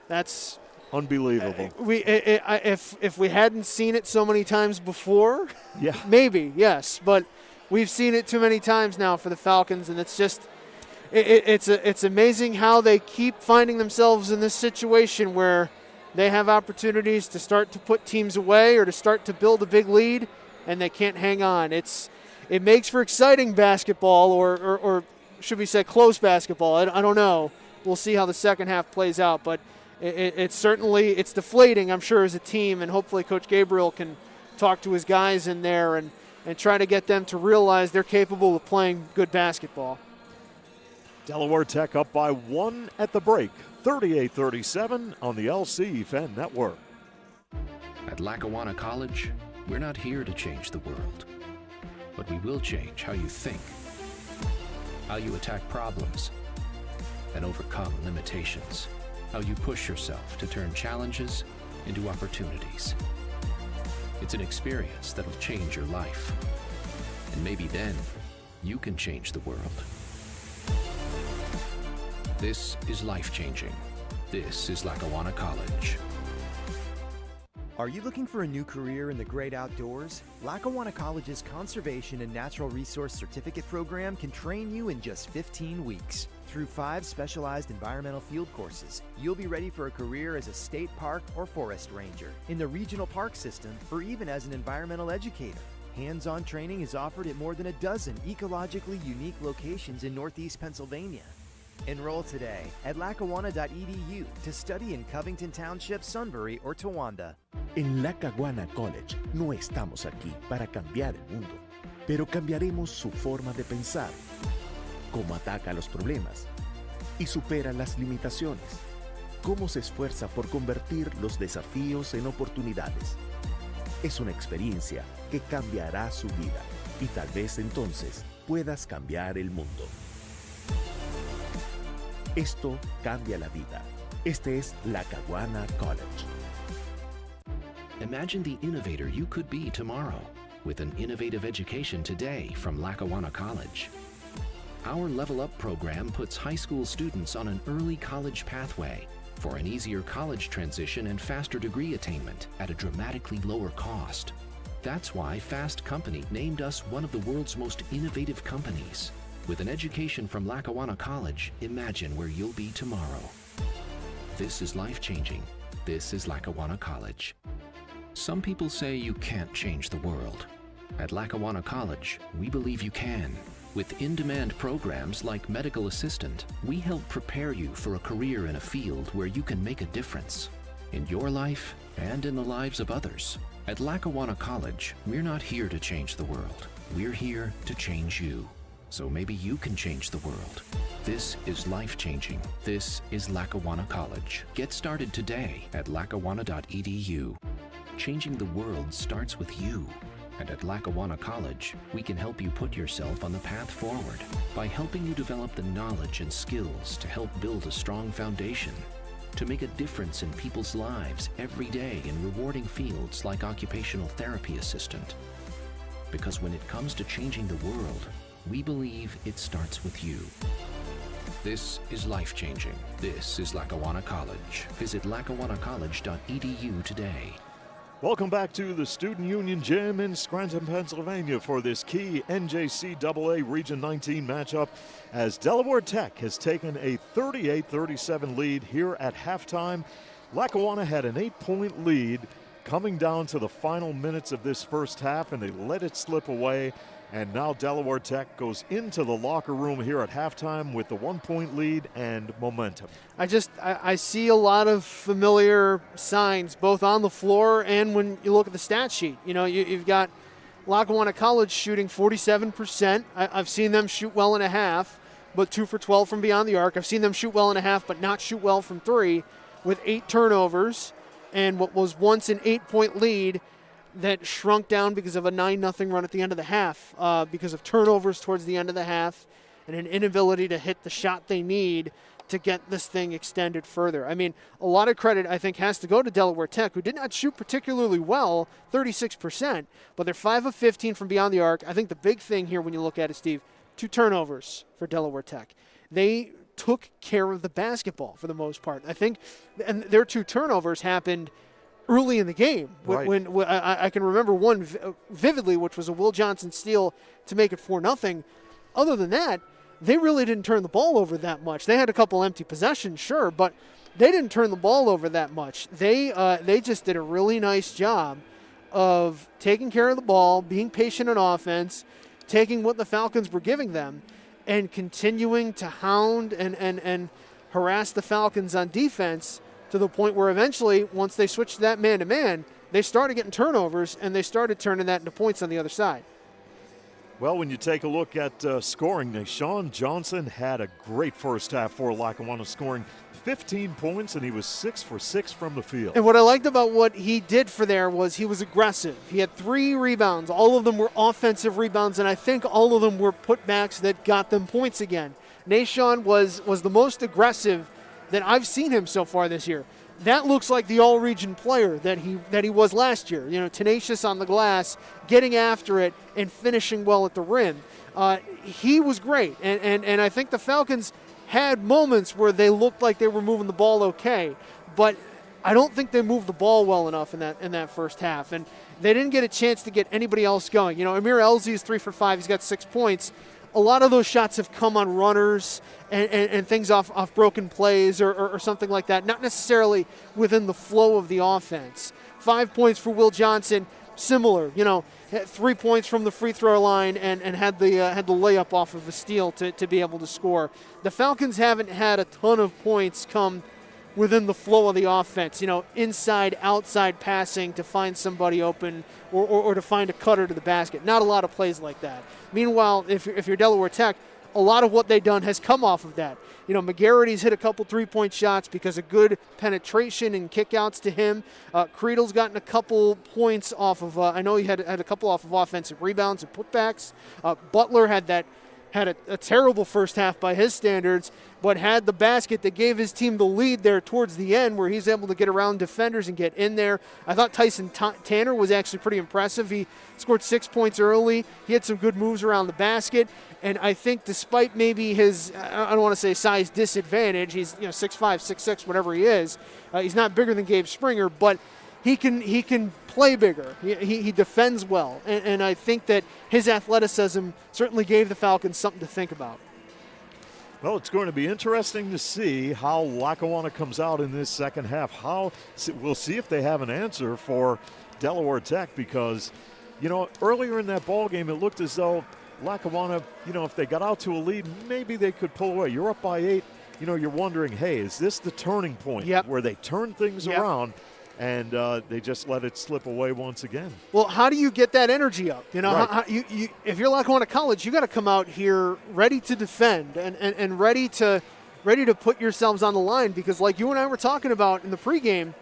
That's unbelievable. If we hadn't seen it so many times before, yeah, maybe, yes, but we've seen it too many times now for the Falcons, and it's just it's amazing how they keep finding themselves in this situation where they have opportunities to start to put teams away or to start to build a big lead, and they can't hang on. It makes for exciting basketball or should we say close basketball? I don't know. We'll see how the second half plays out, but it's certainly deflating, I'm sure, as a team, and hopefully Coach Gabriel can talk to his guys in there and try to get them to realize they're capable of playing good basketball. Delaware Tech up by 1 at the break, 38-37 on the LC Fan Network. At Lackawanna College, we're not here to change the world, but we will change how you think, how you attack problems, and overcome limitations, how you push yourself to turn challenges into opportunities. It's an experience that'll change your life, and maybe then you can change the world. This is life-changing. This is Lackawanna College. Are you looking for a new career in the great outdoors? Lackawanna College's Conservation and Natural Resource Certificate program can train you in just 15 weeks. Through 5 specialized environmental field courses, you'll be ready for a career as a state park or forest ranger, in the regional park system, or even as an environmental educator. Hands-on training is offered at more than a dozen ecologically unique locations in Northeast Pennsylvania. Enroll today at lackawanna.edu to study in Covington Township, Sunbury, or Towanda. En Lackawanna College no estamos aquí para cambiar el mundo, pero cambiaremos su forma de pensar, cómo ataca los problemas y supera las limitaciones, cómo se esfuerza por convertir los desafíos en oportunidades. Es una experiencia que cambiará su vida y tal vez entonces puedas cambiar el mundo. Esto cambia la vida. Este es Lackawanna College. Imagine the innovator you could be tomorrow with an innovative education today from Lackawanna College. Our Level Up program puts high school students on an early college pathway for an easier college transition and faster degree attainment at a dramatically lower cost. That's why Fast Company named us one of the world's most innovative companies. With an education from Lackawanna College, imagine where you'll be tomorrow. This is life-changing. This is Lackawanna College. Some people say you can't change the world. At Lackawanna College, we believe you can. With in-demand programs like Medical Assistant, we help prepare you for a career in a field where you can make a difference in your life and in the lives of others. At Lackawanna College, we're not here to change the world. We're here to change you. So maybe you can change the world. This is life-changing. This is Lackawanna College. Get started today at lackawanna.edu. Changing the world starts with you. And at Lackawanna College, we can help you put yourself on the path forward by helping you develop the knowledge and skills to help build a strong foundation, to make a difference in people's lives every day in rewarding fields like occupational therapy assistant. Because when it comes to changing the world, we believe it starts with you. This is life-changing. This is Lackawanna College. Visit lackawannacollege.edu today. Welcome back to the Student Union Gym in Scranton, Pennsylvania for this key NJCAA Region 19 matchup as Delaware Tech has taken a 38-37 lead here at halftime. Lackawanna had an 8-point lead coming down to the final minutes of this first half, and they let it slip away. And now Delaware Tech goes into the locker room here at halftime with the 1-point lead and momentum. I see a lot of familiar signs both on the floor and when you look at the stat sheet. You know, you've got Lackawanna College shooting 47%. I've seen them shoot well in a half, but 2 for 12 from beyond the arc. I've seen them shoot well in a half, but not shoot well from 3, with 8 turnovers and what was once an 8-point lead that shrunk down because of a 9-0 run at the end of the half, because of turnovers towards the end of the half and an inability to hit the shot they need to get this thing extended further. I mean, a lot of credit, I think, has to go to Delaware Tech, who did not shoot particularly well, 36%, but they're 5 of 15 from beyond the arc. I think the big thing here when you look at it, Steve, 2 turnovers for Delaware Tech. They took care of the basketball for the most part. I think, and their 2 turnovers happened early in the game. Right. When I can remember one vividly, which was a Will Johnson steal to make it 4-0. Other than that, they really didn't turn the ball over that much. They had a couple empty possessions, sure, but they didn't turn the ball over that much. They just did a really nice job of taking care of the ball, being patient on offense, taking what the Falcons were giving them, and continuing to hound and harass the Falcons on defense to the point where eventually, once they switched to that man-to-man, they started getting turnovers and they started turning that into points on the other side. Well, when you take a look at scoring, Nashawn Johnson had a great first half for Lackawanna, scoring 15 points, and he was 6 for 6 from the field. And what I liked about what he did for there was he was aggressive. He had 3 rebounds. All of them were offensive rebounds, and I think all of them were putbacks that got them points again. Nashawn was the most aggressive that I've seen him so far this year. That looks like the all-region player that he was last year. You know, tenacious on the glass, getting after it, and finishing well at the rim. He was great, and I think the Falcons had moments where they looked like they were moving the ball okay, but I don't think they moved the ball well enough in that first half, and they didn't get a chance to get anybody else going. You know, Amir Elzy is 3 for 5. He's got 6 points. A lot of those shots have come on runners and things off broken plays or something like that, not necessarily within the flow of the offense. 5 points for Will Johnson, similar, 3 points from the free throw line and had the layup off of a steal to be able to score. The Falcons haven't had a ton of points come within the flow of the offense, inside, outside passing to find somebody open or to find a cutter to the basket. Not a lot of plays like that. Meanwhile, if you're Delaware Tech, a lot of what they've done has come off of that. McGarrity's hit a couple three-point shots because of good penetration and kickouts to him. Creedle's gotten a couple points off of, I know he had a couple off of offensive rebounds and putbacks. Butler had a terrible first half by his standards, but had the basket that gave his team the lead there towards the end where he's able to get around defenders and get in there. I thought Tyson Tanner was actually pretty impressive. He scored 6 points early. He had some good moves around the basket. And I think despite maybe his, I don't want to say size disadvantage, he's 6'5", 6'6", whatever he is. He's not bigger than Gabe Springer, but he can play bigger. He defends well. And I think that his athleticism certainly gave the Falcons something to think about. Well, it's going to be interesting to see how Lackawanna comes out in this second half. We'll see if they have an answer for Delaware Tech because, earlier in that ball game, it looked as though Lackawanna, if they got out to a lead, maybe they could pull away. You're up by 8. You're wondering, hey, is this the turning point where they turn things around? And they just let it slip away once again. Well, how do you get that energy up? Right. If you're Lackawanna College, you got to come out here ready to defend and ready to put yourselves on the line because, like you and I were talking about in the pregame,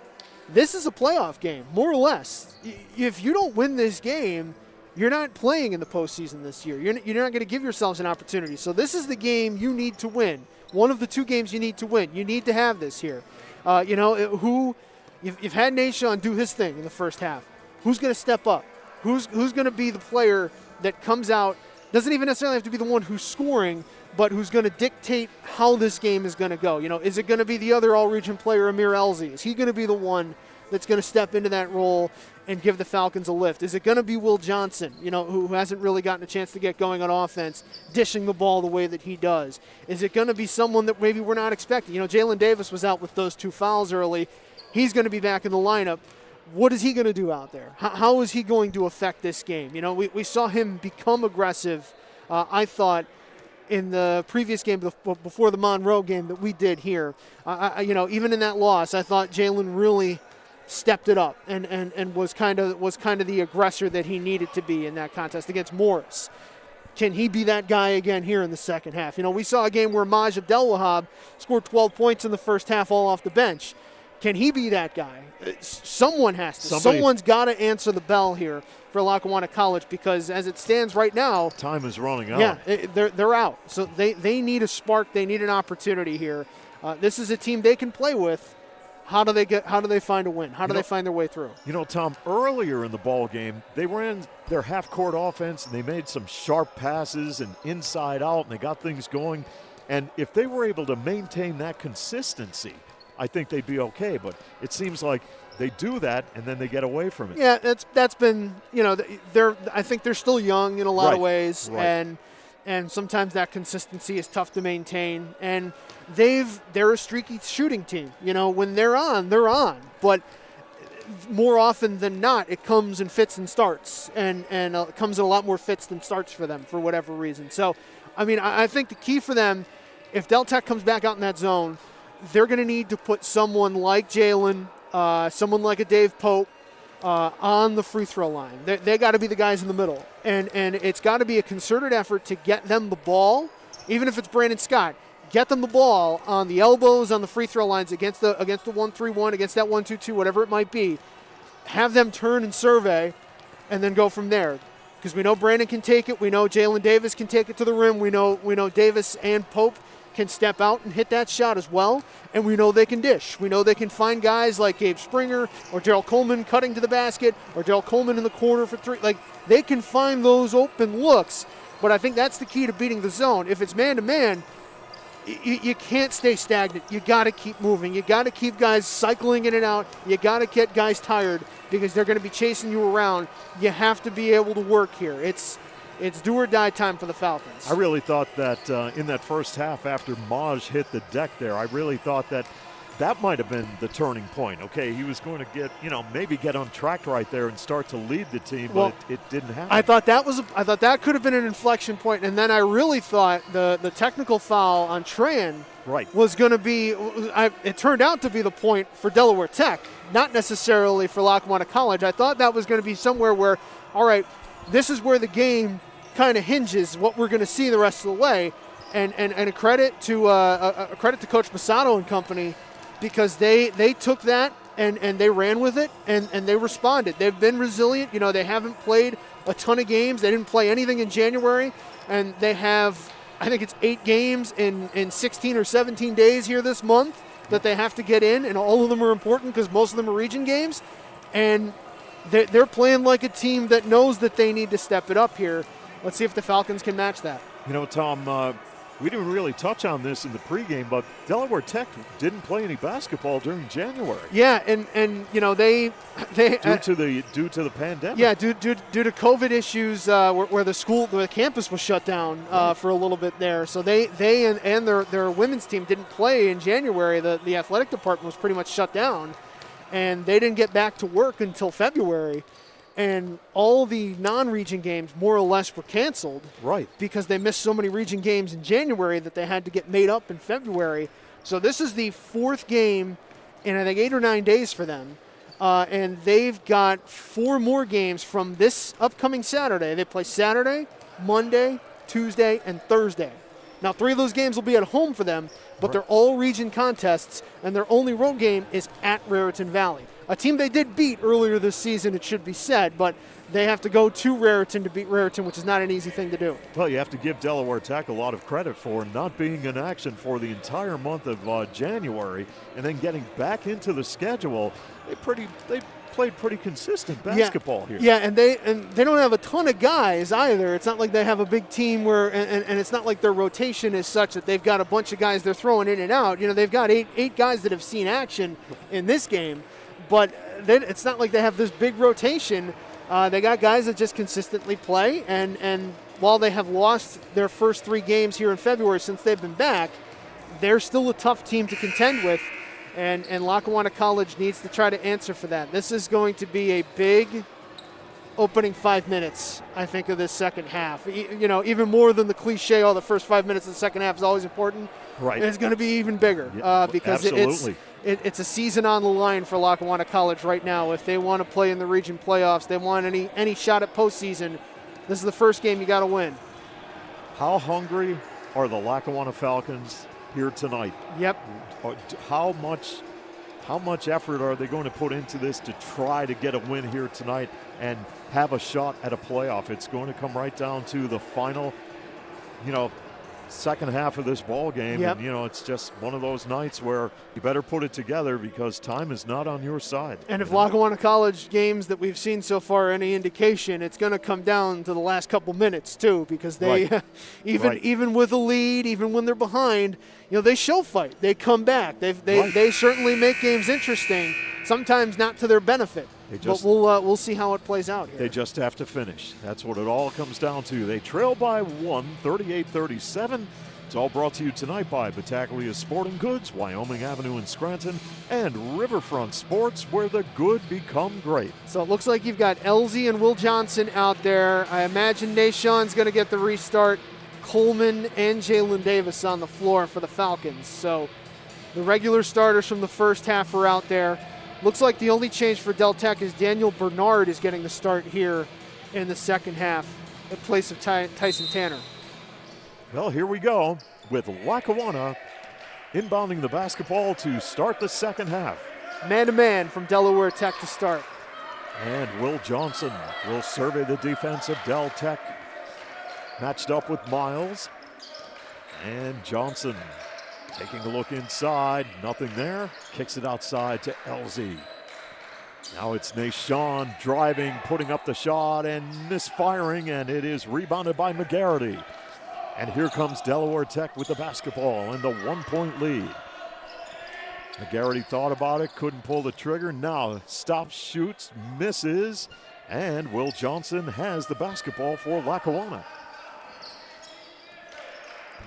this is a playoff game, more or less. If you don't win this game, you're not playing in the postseason this year. You're not going to give yourselves an opportunity. So this is the game you need to win. One of the 2 games you need to win. You need to have this here. You've had Nashawn do his thing in the first half. Who's going to step up? Who's going to be the player that comes out, doesn't even necessarily have to be the one who's scoring, but who's going to dictate how this game is going to go? Is it going to be the other all-region player, Amir Elzy? Is he going to be the one that's going to step into that role and give the Falcons a lift? Is it going to be Will Johnson, who hasn't really gotten a chance to get going on offense, dishing the ball the way that he does? Is it going to be someone that maybe we're not expecting? Jalen Davis was out with those 2 fouls early. He's going to be back in the lineup. What is he going to do out there? How is he going to affect this game? We saw him become aggressive, I thought, in the previous game before the Monroe game that we did here. Even in that loss, I thought Jalen really stepped it up and was kind of the aggressor that he needed to be in that contest against Morris. Can he be that guy again here in the second half? We saw a game where Maj Abdelwahab scored 12 points in the first half all off the bench. Can he be that guy? Someone has to. Someone's got to answer the bell here for Lackawanna College because as it stands right now, time is running out. Yeah, they're out. So they need a spark. They need an opportunity here. This is a team they can play with. How do they find a win? How do they find their way through? Tom, earlier in the ball game, they ran their half-court offense and they made some sharp passes and inside out and they got things going. And if they were able to maintain that consistency, I think they'd be okay, but it seems like they do that and then they get away from it. Yeah, that's been, I think they're still young in a lot of ways, and sometimes that consistency is tough to maintain. And they're a streaky shooting team. When they're on, but more often than not, it comes in fits and starts, and it comes in a lot more fits than starts for them for whatever reason. So I mean, I think the key for them, if Del Tech comes back out in that zone, they're going to need to put someone like Jalen, someone like a Dave Pope on the free throw line. They got to be the guys in the middle. And it's got to be a concerted effort to get them the ball, even if it's Brandon Scott. Get them the ball on the elbows, on the free throw lines against the 1-3-1, against that 1-2-2, whatever it might be. Have them turn and survey, and then go from there. Because we know Brandon can take it. We know Jalen Davis can take it to the rim. We know Davis and Pope can step out and hit that shot as well. And we know they can dish. We know they can find guys like Gabe Springer or Daryl Coleman cutting to the basket or Daryl Coleman in the corner for three. Like, they can find those open looks. But I think that's the key to beating the zone. If it's man-to-man, you can't stay stagnant. You got to keep moving. You got to keep guys cycling in and out. You got to get guys tired because they're going to be chasing you around. You have to be able to work here. It's do or die time for the Falcons. I really thought that in that first half after Maj hit the deck there, I really thought that might have been the turning point. Okay, he was going to get, maybe get on track right there and start to lead the team, but it didn't happen. I thought that could have been an inflection point, and then I really thought the technical foul on Tran was going to be. It turned out to be the point for Delaware Tech, not necessarily for Lackawanna College. I thought that was going to be somewhere where, all right, this is where the game kind of hinges what we're going to see the rest of the way, and a credit to Coach Masato and company. Because they took that and they ran with it and they responded. They've been resilient. They haven't played a ton of games. They didn't play anything in January. And they have, I think it's 8 games in 16 or 17 days here this month that they have to get in. And all of them are important because most of them are region games. And they're playing like a team that knows that they need to step it up here. Let's see if the Falcons can match that. Tom, we didn't really touch on this in the pregame, but Delaware Tech didn't play any basketball during January. Yeah, and they due to the pandemic. Yeah, due to COVID issues where the campus was shut down for a little bit there. So they and their women's team didn't play in January. The athletic department was pretty much shut down, and they didn't get back to work until February. And all the non-region games more or less were canceled. Right. Because they missed so many region games in January that they had to get made up in February. So this is the 4th game in, I think, 8 or 9 days for them. And they've got 4 more games from this upcoming Saturday. They play Saturday, Monday, Tuesday, and Thursday. Now, 3 of those games will be at home for them, but they're all region contests, and their only road game is at Raritan Valley. A team they did beat earlier this season, it should be said, but they have to go to Raritan to beat Raritan, which is not an easy thing to do. Well, you have to give Delaware Tech a lot of credit for not being in action for the entire month of January and then getting back into the schedule. They played pretty consistent basketball here. Yeah, and they don't have a ton of guys either. It's not like they have a big team where, and it's not like their rotation is such that they've got a bunch of guys they're throwing in and out. They've got eight guys that have seen action in this game. But it's not like they have this big rotation. They got guys that just consistently play. And while they have lost their first 3 games here in February since they've been back, they're still a tough team to contend with. And Lackawanna College needs to try to answer for that. This is going to be a big opening 5 minutes, I think, of this second half. Even more than the cliche, the first 5 minutes of the second half is always important. Right. It's going to be even bigger because it's a season on the line for Lackawanna College right now. If they want to play in the region playoffs, they want any shot at postseason, this is the first game you got to win. How hungry are the Lackawanna Falcons here tonight? Yep. How much effort are they going to put into this to try to get a win here tonight and have a shot at a playoff? It's going to come right down to the final, second half of this ball game. Yep. And it's just one of those nights where you better put it together because time is not on your side. And if Lackawanna College games that we've seen so far are any indication, it's going to come down to the last couple minutes too, because they even with a lead, even when they're behind, they show fight. They come back. They certainly make games interesting, sometimes not to their benefit. But we'll see how it plays out here. They just have to finish. That's what it all comes down to. They trail by 1, 38-37. It's all brought to you tonight by Battaglia Sporting Goods, Wyoming Avenue in Scranton, and Riverfront Sports, where the good become great. So it looks like you've got Elsie and Will Johnson out there. I imagine Nashawn's going to get the restart. Coleman and Jalen Davis on the floor for the Falcons. So the regular starters from the first half are out there. Looks like the only change for Del Tech is Daniel Bernard is getting the start here in the second half in place of Tyson Tanner. Well, here we go with Lackawanna inbounding the basketball to start the second half. Man-to-man from Delaware Tech to start. And Will Johnson will survey the defense of Del Tech. Matched up with Miles. And Johnson taking a look inside. Nothing there. Kicks it outside to Elzy. Now it's Nashawn driving, putting up the shot and misfiring, and it is rebounded by McGarity. And here comes Delaware Tech with the basketball and the 1-point lead. McGarity thought about it, couldn't pull the trigger. Now stops, shoots, misses, and Will Johnson has the basketball for Lackawanna.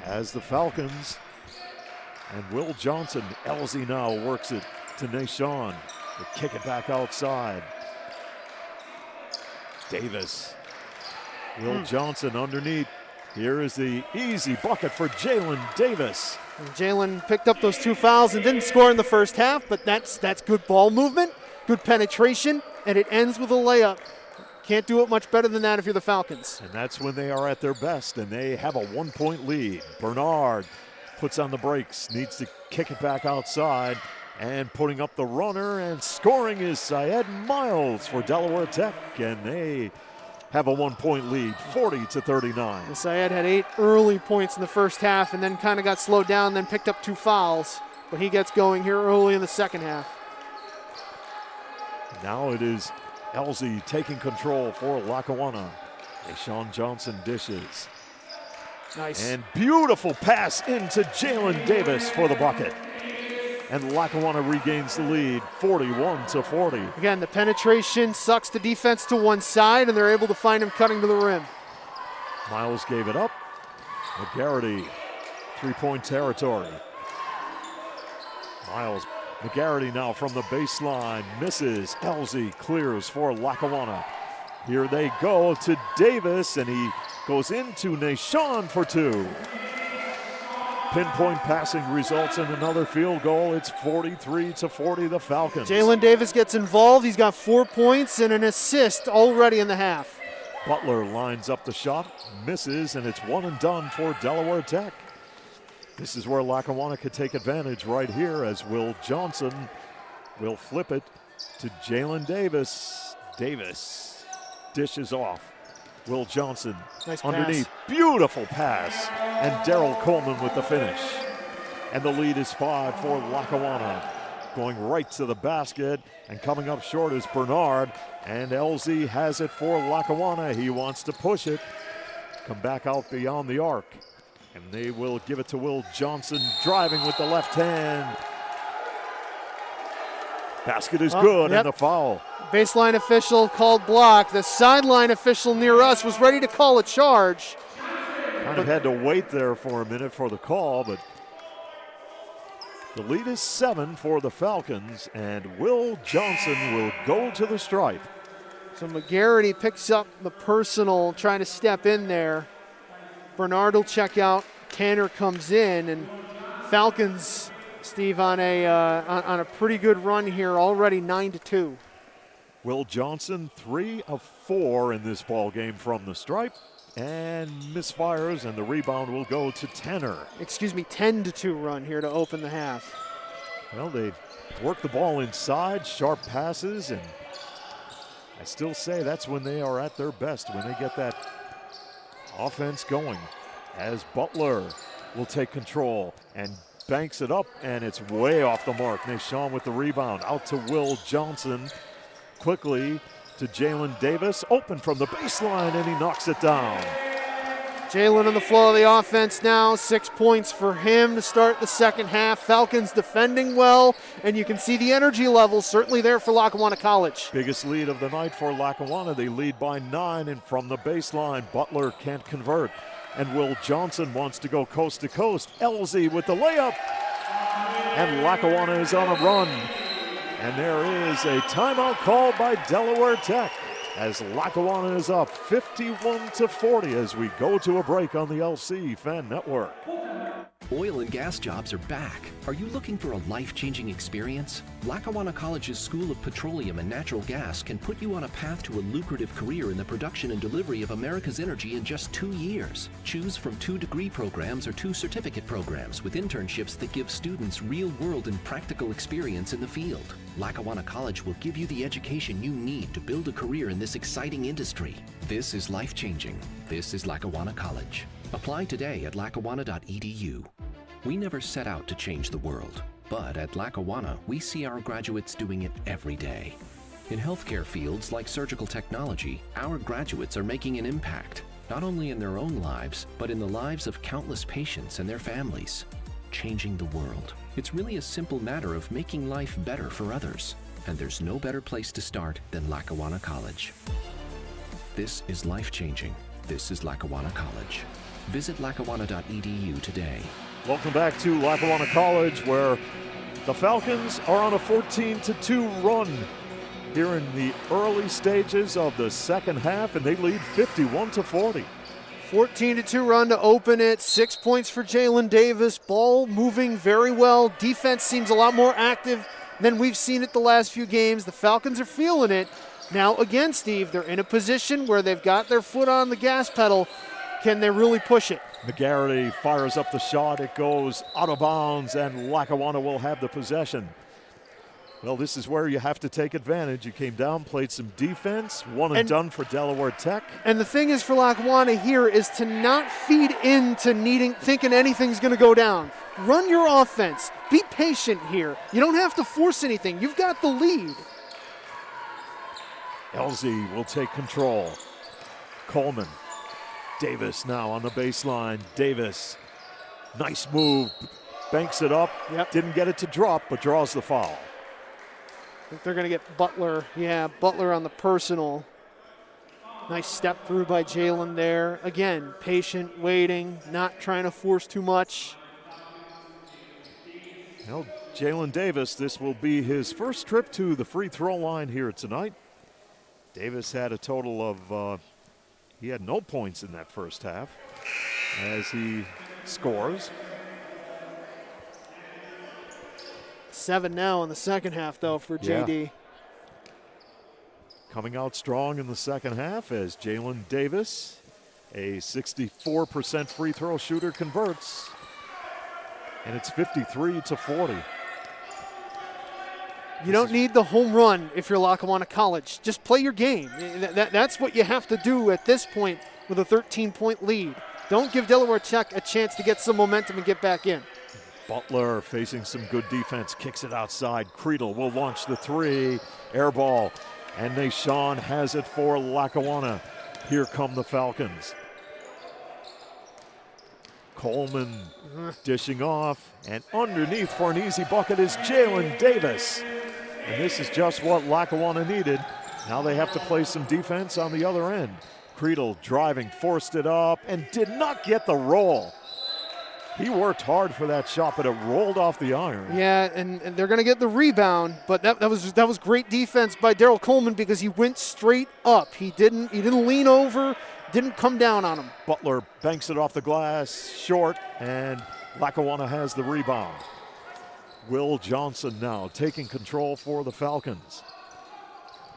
As the Falcons, and Will Johnson, Elzy now works it to Nashawn to kick it back outside. Davis, Will Johnson underneath. Here is the easy bucket for Jalen Davis. And Jalen picked up those 2 fouls and didn't score in the first half, but that's good ball movement, good penetration, and it ends with a layup. Can't do it much better than that if you're the Falcons. And that's when they are at their best, and they have a 1-point lead. Bernard puts on the brakes, needs to kick it back outside, and putting up the runner and scoring is Syed Miles for Delaware Tech, and they have a 1-point lead, 40-39. And Syed had 8 early points in the first half and then kind of got slowed down, then picked up 2 fouls, but he gets going here early in the second half. Now it is Elzy taking control for Lackawanna. Deshaun Johnson dishes. Nice. And beautiful pass into Jalen Davis for the bucket. And Lackawanna regains the lead, 41-40. Again, the penetration sucks the defense to one side, and they're able to find him cutting to the rim. Miles gave it up. McGarity, 3-point territory. Miles, McGarity now from the baseline, misses. Elzy clears for Lackawanna. Here they go to Davis, and he goes into Nashawn for 2. Pinpoint passing results in another field goal. It's 43-40, the Falcons. Jalen Davis gets involved. He's got 4 points and an assist already in the half. Butler lines up the shot, misses, and it's one and done for Delaware Tech. This is where Lackawanna could take advantage right here as Will Johnson will flip it to Jalen Davis. Davis dishes off. Will Johnson Nice underneath. pass. Beautiful pass. And Daryl Coleman with the finish. And the lead is 5 for Lackawanna. Going right to the basket and coming up short is Bernard. And LZ has it for Lackawanna. He wants to push it. Come back out beyond the arc. And they will give it to Will Johnson, driving with the left hand. Basket is good, and the foul. Baseline official called block. The sideline official near us was ready to call a charge. Kind of had to wait there for a minute for the call, but the lead is 7 for the Falcons, and Will Johnson will go to the stripe. So McGarity picks up the personal, trying to step in there. Bernard will check out. Tanner comes in, and Falcons, Steve, on a pretty good run here, already 9-2. Will Johnson 3 of 4 in this ball game from the stripe, and misfires, and the rebound will go to Tanner. 10-2 run here to open the half. Well, they work the ball inside, sharp passes, and I still say that's when they are at their best, when they get that offense going. As Butler will take control and banks it up, and it's way off the mark. Nashawn with the rebound, out to Will Johnson. Quickly to Jalen Davis, open from the baseline, and he knocks it down. Jalen on the flow of the offense now, 6 points for him to start the second half. Falcons defending well, and you can see the energy levels certainly there for Lackawanna College. Biggest lead of the night for Lackawanna. They lead by 9, and from the baseline, Butler can't convert. And Will Johnson wants to go coast to coast. LZ with the layup, and Lackawanna is on a run. And there is a timeout called by Delaware Tech. as Lackawanna is up 51-40 as we go to a break on the LC Fan Network. Oil and gas jobs are back. Are you looking for a life-changing experience? Lackawanna College's School of Petroleum and Natural Gas can put you on a path to a lucrative career in the production and delivery of America's energy in just 2 years. Choose from 2 degree programs or 2 certificate programs with internships that give students real-world and practical experience in the field. Lackawanna College will give you the education you need to build a career in this exciting industry. This is life-changing. This is Lackawanna College. Apply today at lackawanna.edu. We never set out to change the world, but at Lackawanna, we see our graduates doing it every day. In healthcare fields like surgical technology, our graduates are making an impact, not only in their own lives, but in the lives of countless patients and their families. Changing the world. It's really a simple matter of making life better for others, and there's no better place to start than Lackawanna College. This is life-changing. This is Lackawanna College. Visit lackawanna.edu today. Welcome back to Lackawanna College, where the Falcons are on a 14-2 run here in the early stages of the second half, and they lead 51-40. 14-2 run to open it. 6 points for Jalen Davis. Ball moving very well. Defense seems a lot more active than we've seen it the last few games. The Falcons are feeling it. Now again, Steve, they're in a position where they've got their foot on the gas pedal. Can they really push it? McGarity fires up the shot. It goes out of bounds, and Lackawanna will have the possession. Well, this is where you have to take advantage. You came down, played some defense, one and done for Delaware Tech. And the thing is for Lackawanna here is to not feed into thinking anything's going to go down. Run your offense. Be patient here. You don't have to force anything. You've got the lead. LZ will take control. Coleman. Davis now on the baseline. Davis, nice move, banks it up. Yep. Didn't get it to drop, but draws the foul. I think they're going to get Butler. Yeah, Butler on the personal. Nice step through by Jalen there. Again, patient, waiting, not trying to force too much. Well, Jalen Davis, this will be his first trip to the free throw line here tonight. Davis had a total of he had no points in that first half as he scores. 7 now in the second half, though, for JD. Coming out strong in the second half as Jalen Davis, a 64% free throw shooter, converts. And it's 53-40. You don't need the home run if you're Lackawanna College. Just play your game. That's what you have to do at this point with a 13-point lead. Don't give Delaware Tech a chance to get some momentum and get back in. Butler facing some good defense, kicks it outside. Creedle will launch the three. Air ball. And Nashawn has it for Lackawanna. Here come the Falcons. Coleman dishing off. And underneath for an easy bucket is Jalen Davis. And this is just what Lackawanna needed. Now they have to play some defense on the other end. Creedle driving, forced it up, and did not get the roll. He worked hard for that shot, but it rolled off the iron. Yeah, and they're going to get the rebound, but that was great defense by Daryl Coleman because he went straight up. He didn't lean over, didn't come down on him. Butler banks it off the glass, short, and Lackawanna has the rebound. Will Johnson now taking control for the Falcons.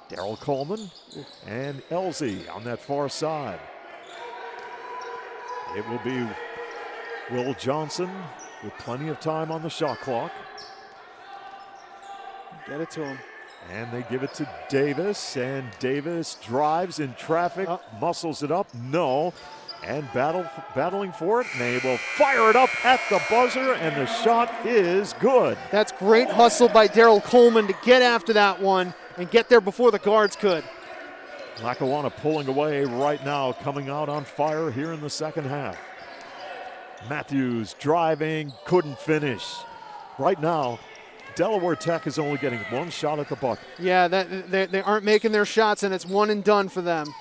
Daryl Coleman and LZ on that far side. It will be Will Johnson with plenty of time on the shot clock. Get it to him. And they give it to Davis, and Davis drives in traffic, muscles it up, no, and battling for it, and they will fire it up at the buzzer, and the shot is good. That's great hustle by Daryl Coleman to get after that one and get there before the guards could. Lackawanna pulling away right now, coming out on fire here in the second half. Matthews driving, couldn't finish. Right now, Delaware Tech is only getting one shot at the bucket. Yeah, they aren't making their shots, and it's one and done for them.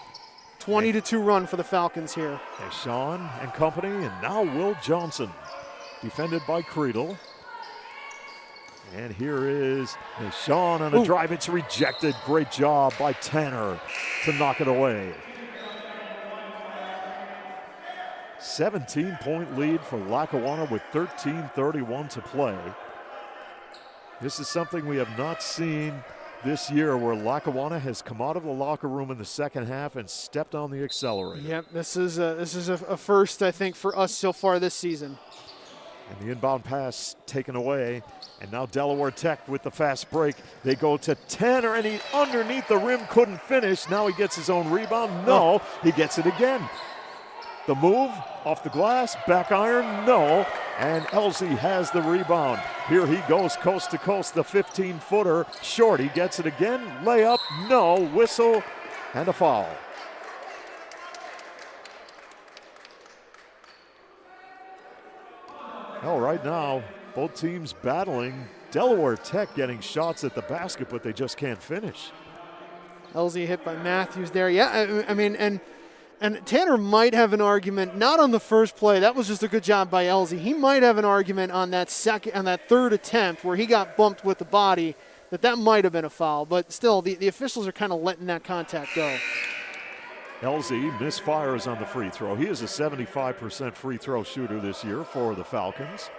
20-2 run for the Falcons here. Sean and company, and now Will Johnson. Defended by Creedle. And here is Sean on a drive. It's rejected. Great job by Tanner to knock it away. 17-point lead for Lackawanna with 13:31 to play. This is something we have not seen this year, where Lackawanna has come out of the locker room in the second half and stepped on the accelerator. Yep, this is a first, I think, for us so far this season. And the inbound pass taken away. And now Delaware Tech with the fast break. They go to Tanner, and he underneath the rim couldn't finish. Now he gets his own rebound. No, he gets it again. The move off the glass, back iron, no. And Elsie has the rebound. Here he goes coast to coast, the 15-footer. Short, he gets it again. Layup, no. Whistle and a foul. Well, right now, both teams battling. Delaware Tech getting shots at the basket, but they just can't finish. Elsie hit by Matthews there. Yeah, I mean, and Tanner might have an argument, not on the first play. That was just a good job by Elsie. He might have an argument on that third attempt where he got bumped with the body, that might have been a foul. But still, the officials are kind of letting that contact go. Elsie misfires on the free throw. He is a 75% free throw shooter this year for the Falcons.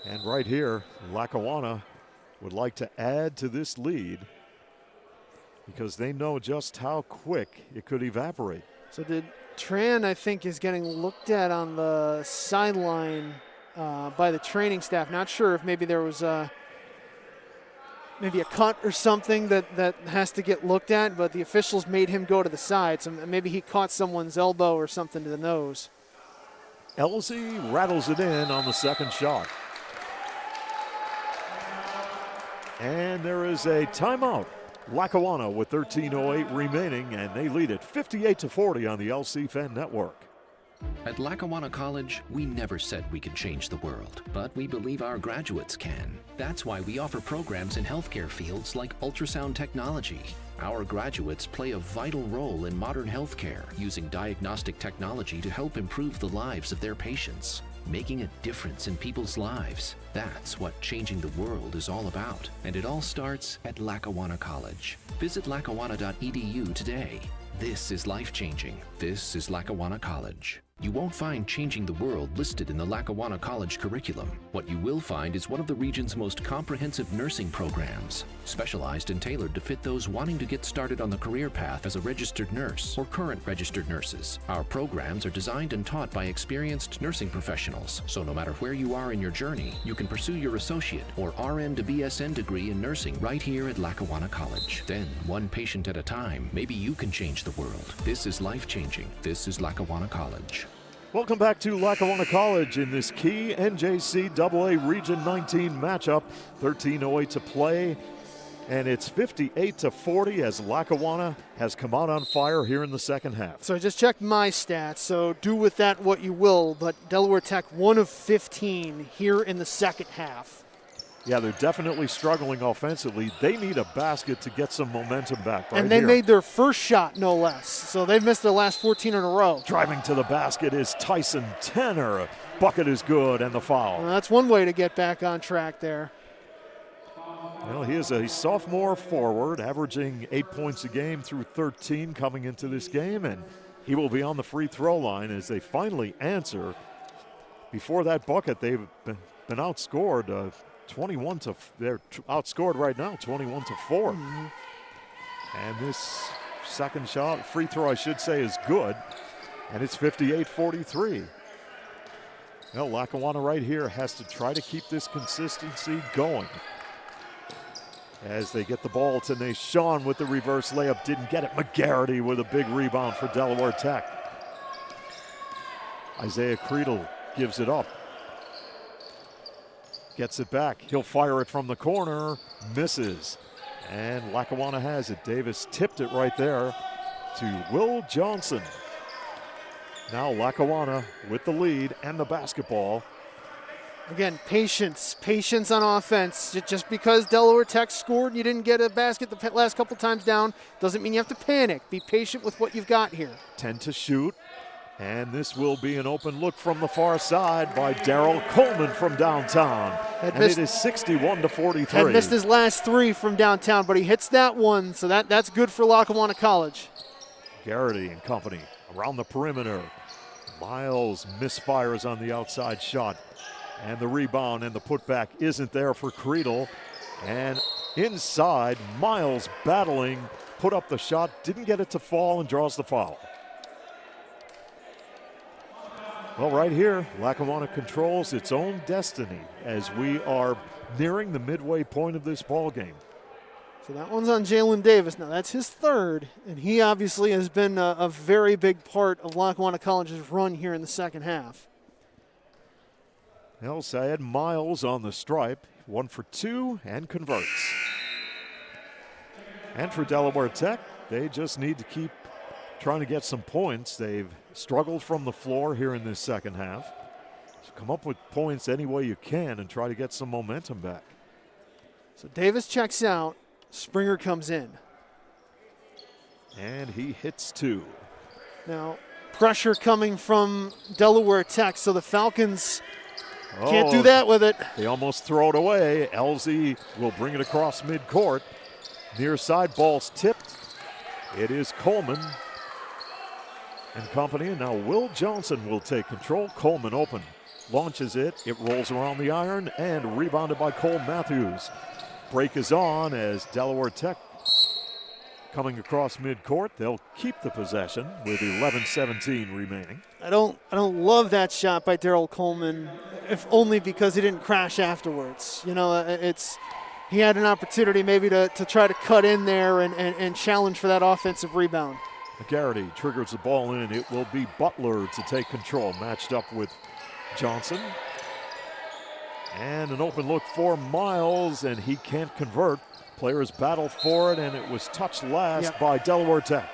And right here, Lackawanna would like to add to this lead because they know just how quick it could evaporate. So Tran, I think, is getting looked at on the sideline by the training staff. Not sure if maybe there was maybe a cut or something that has to get looked at, but the officials made him go to the side. So maybe he caught someone's elbow or something to the nose. Elsie rattles it in on the second shot. And there is a timeout. Lackawanna with 13:08 remaining, and they lead it 58-40 on the LC Fan Network. At Lackawanna College, we never said we could change the world, but we believe our graduates can. That's why we offer programs in healthcare fields like ultrasound technology. Our graduates play a vital role in modern healthcare, using diagnostic technology to help improve the lives of their patients, making a difference in people's lives. That's what changing the world is all about, and it all starts at Lackawanna College. Visit lackawanna.edu today. This is life-changing. This is Lackawanna College. You won't find changing the world listed in the Lackawanna College curriculum. What you will find is one of the region's most comprehensive nursing programs, specialized and tailored to fit those wanting to get started on the career path as a registered nurse or current registered nurses. Our programs are designed and taught by experienced nursing professionals, so no matter where you are in your journey, you can pursue your associate or RN to BSN degree in nursing right here at Lackawanna College. Then, one patient at a time, maybe you can change the world. This is life-changing. This is Lackawanna College. Welcome back to Lackawanna College in this key NJCAA Region 19 matchup. 13:08 to play, and it's 58-40 as Lackawanna has come out on fire here in the second half. So I just checked my stats, so do with that what you will, but Delaware Tech 1 of 15 here in the second half. Yeah, they're definitely struggling offensively. They need a basket to get some momentum back. And they made their first shot, no less. So they've missed their last 14 in a row. Driving to the basket is Tyson Tanner. Bucket is good, and the foul. Well, that's one way to get back on track there. Well, he is a sophomore forward, averaging 8 points a game through 13 coming into this game, and he will be on the free throw line as they finally answer. Before that bucket, they've been outscored 21 to, they're outscored right now, 21-4. Mm-hmm. And this second shot, free throw, I should say, is good. And it's 58-43. Well, Lackawanna right here has to try to keep this consistency going. As they get the ball to Nashawn with the reverse layup, didn't get it. McGarity with a big rebound for Delaware Tech. Isaiah Creedle gives it up. Gets it back. He'll fire it from the corner. Misses. And Lackawanna has it. Davis tipped it right there to Will Johnson. Now Lackawanna with the lead and the basketball. Again, patience on offense. Just because Delaware Tech scored and you didn't get a basket the last couple times down doesn't mean you have to panic. Be patient with what you've got here. 10 to shoot. And this will be an open look from the far side by Daryl Coleman from downtown. And it is 61-43. Had missed his last 3 from downtown, but he hits that one, so that's good for Lackawanna College. Garrity and company around the perimeter. Miles misfires on the outside shot. And the rebound and the putback isn't there for Creedle. And inside, Miles battling, put up the shot, didn't get it to fall, and draws the foul. Well, right here, Lackawanna controls its own destiny as we are nearing the midway point of this ball game. So that one's on Jalen Davis. Now, that's his 3rd, and he obviously has been a very big part of Lackawanna College's run here in the second half. El Sayed Miles on the stripe, 1 for 2 and converts. And for Delaware Tech, they just need to keep trying to get some points. They've struggled from the floor here in this second half. So come up with points any way you can and try to get some momentum back. So Davis checks out. Springer comes in. And he hits 2. Now, pressure coming from Delaware Tech, so the Falcons can't do that with it. They almost throw it away. LZ will bring it across midcourt. Near side, ball's tipped. It is Coleman and company, and now Will Johnson will take control. Coleman open, launches it. It rolls around the iron and rebounded by Cole Matthews. Break is on as Delaware Tech coming across midcourt. They'll keep the possession with 11:17 remaining. I don't love that shot by Daryl Coleman, if only because he didn't crash afterwards. You know, he had an opportunity maybe to try to cut in there and challenge for that offensive rebound. Garrity triggers the ball in. It will be Butler to take control, matched up with Johnson. And an open look for Miles, and he can't convert. Players battled for it, and it was touched last by Delaware Tech.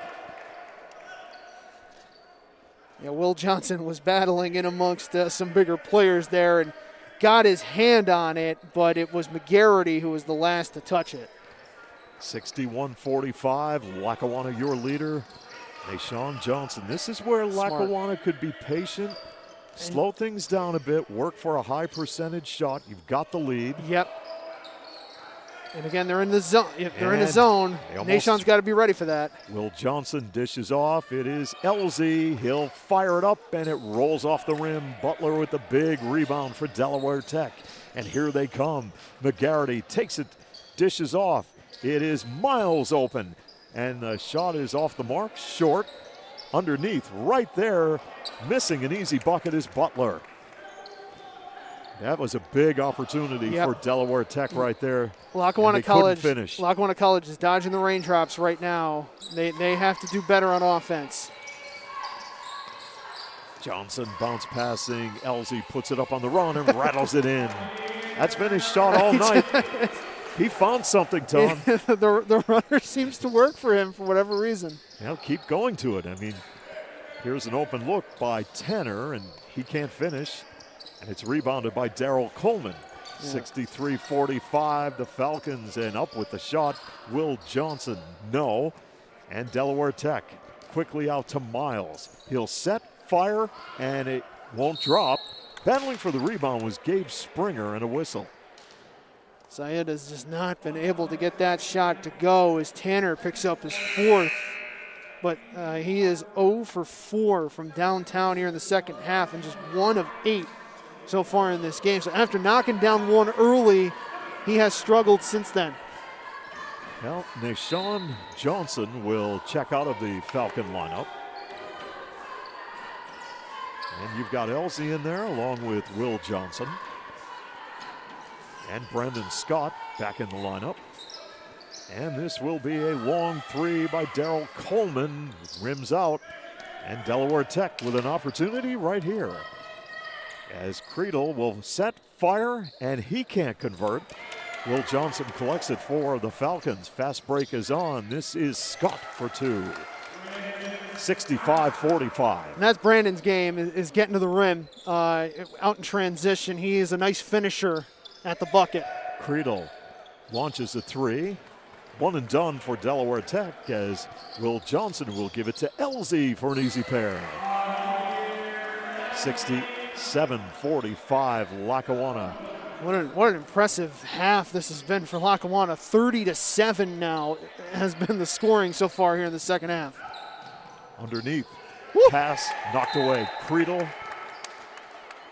Yeah, Will Johnson was battling in amongst some bigger players there and got his hand on it, but it was McGarity who was the last to touch it. 61-45, Lackawanna your leader, Nashawn Johnson. This is where Lackawanna could be patient, slow things down a bit, work for a high percentage shot. You've got the lead. Yep. And again, they're in the zone. If they're in the zone, Nashawn's got to be ready for that. Will Johnson dishes off. It is LZ. He'll fire it up, and it rolls off the rim. Butler with the big rebound for Delaware Tech. And here they come. McGarity takes it, dishes off. It is Miles open, and the shot is off the mark, short. Underneath, right there, missing an easy bucket is Butler. That was a big opportunity for Delaware Tech right there. Lackawanna College finish. Lackawanna College is dodging the raindrops right now. They have to do better on offense. Johnson bounce passing. LZ puts it up on the run and rattles it in. That's been his shot all night. He found something, Tom. The runner seems to work for him for whatever reason. He'll keep going to it. I mean, here's an open look by Tanner, and he can't finish. And it's rebounded by Daryl Coleman. 63-45, the Falcons, and up with the shot, Will Johnson, no. And Delaware Tech quickly out to Miles. He'll set, fire, and it won't drop. Battling for the rebound was Gabe Springer, and a whistle. Syed has just not been able to get that shot to go as Tanner picks up his 4th. But he is 0 for 4 from downtown here in the second half and just 1 of 8 so far in this game. So after knocking down one early, he has struggled since then. Well, Nashawn Johnson will check out of the Falcon lineup. And you've got Elsie in there along with Will Johnson. And Brendan Scott back in the lineup. And this will be a long 3 by Daryl Coleman. Rims out. And Delaware Tech with an opportunity right here. As Creedle will set, fire, and he can't convert. Will Johnson collects it for the Falcons. Fast break is on. This is Scott for 2. 65-45. And that's Brandon's game, is getting to the rim. Out in transition, he is a nice finisher at the bucket. Creedle launches a 3. 1 and done for Delaware Tech as Will Johnson will give it to LZ for an easy pair. 67-45 Lackawanna. What an impressive half this has been for Lackawanna. 30-7 now has been the scoring so far here in the second half. Underneath, pass knocked away. Creedle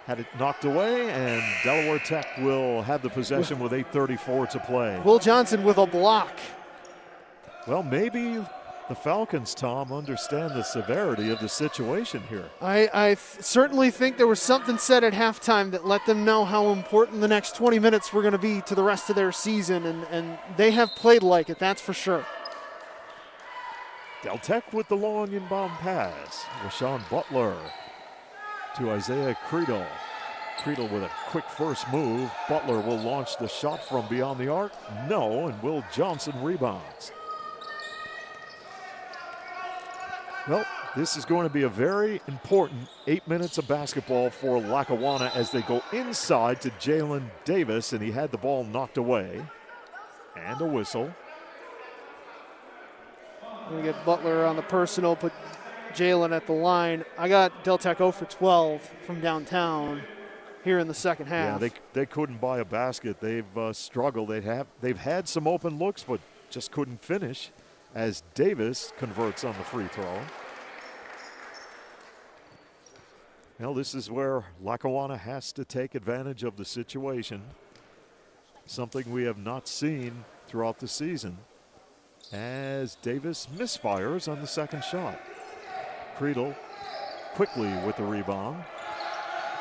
had it knocked away, and Delaware Tech will have the possession with 8:34 to play. Will Johnson with a block. Well, maybe the Falcons, Tom, understand the severity of the situation here. I certainly think there was something said at halftime that let them know how important the next 20 minutes were going to be to the rest of their season, and they have played like it, that's for sure. Del Tech with the long inbound pass. Rashawn Butler to Isaiah Creedle. Creedle with a quick first move. Butler will launch the shot from beyond the arc. No, and Will Johnson rebounds. Well, this is going to be a very important 8 minutes of basketball for Lackawanna as they go inside to Jalen Davis, and he had the ball knocked away. And a whistle. We get Butler on the personal, put Jalen at the line. I got Del Tech 0 for 12 from downtown here in the second half. Yeah, they couldn't buy a basket. They've struggled. They've had some open looks, but just couldn't finish as Davis converts on the free throw. Well, this is where Lackawanna has to take advantage of the situation, something we have not seen throughout the season, as Davis misfires on the second shot. Creedle quickly with the rebound,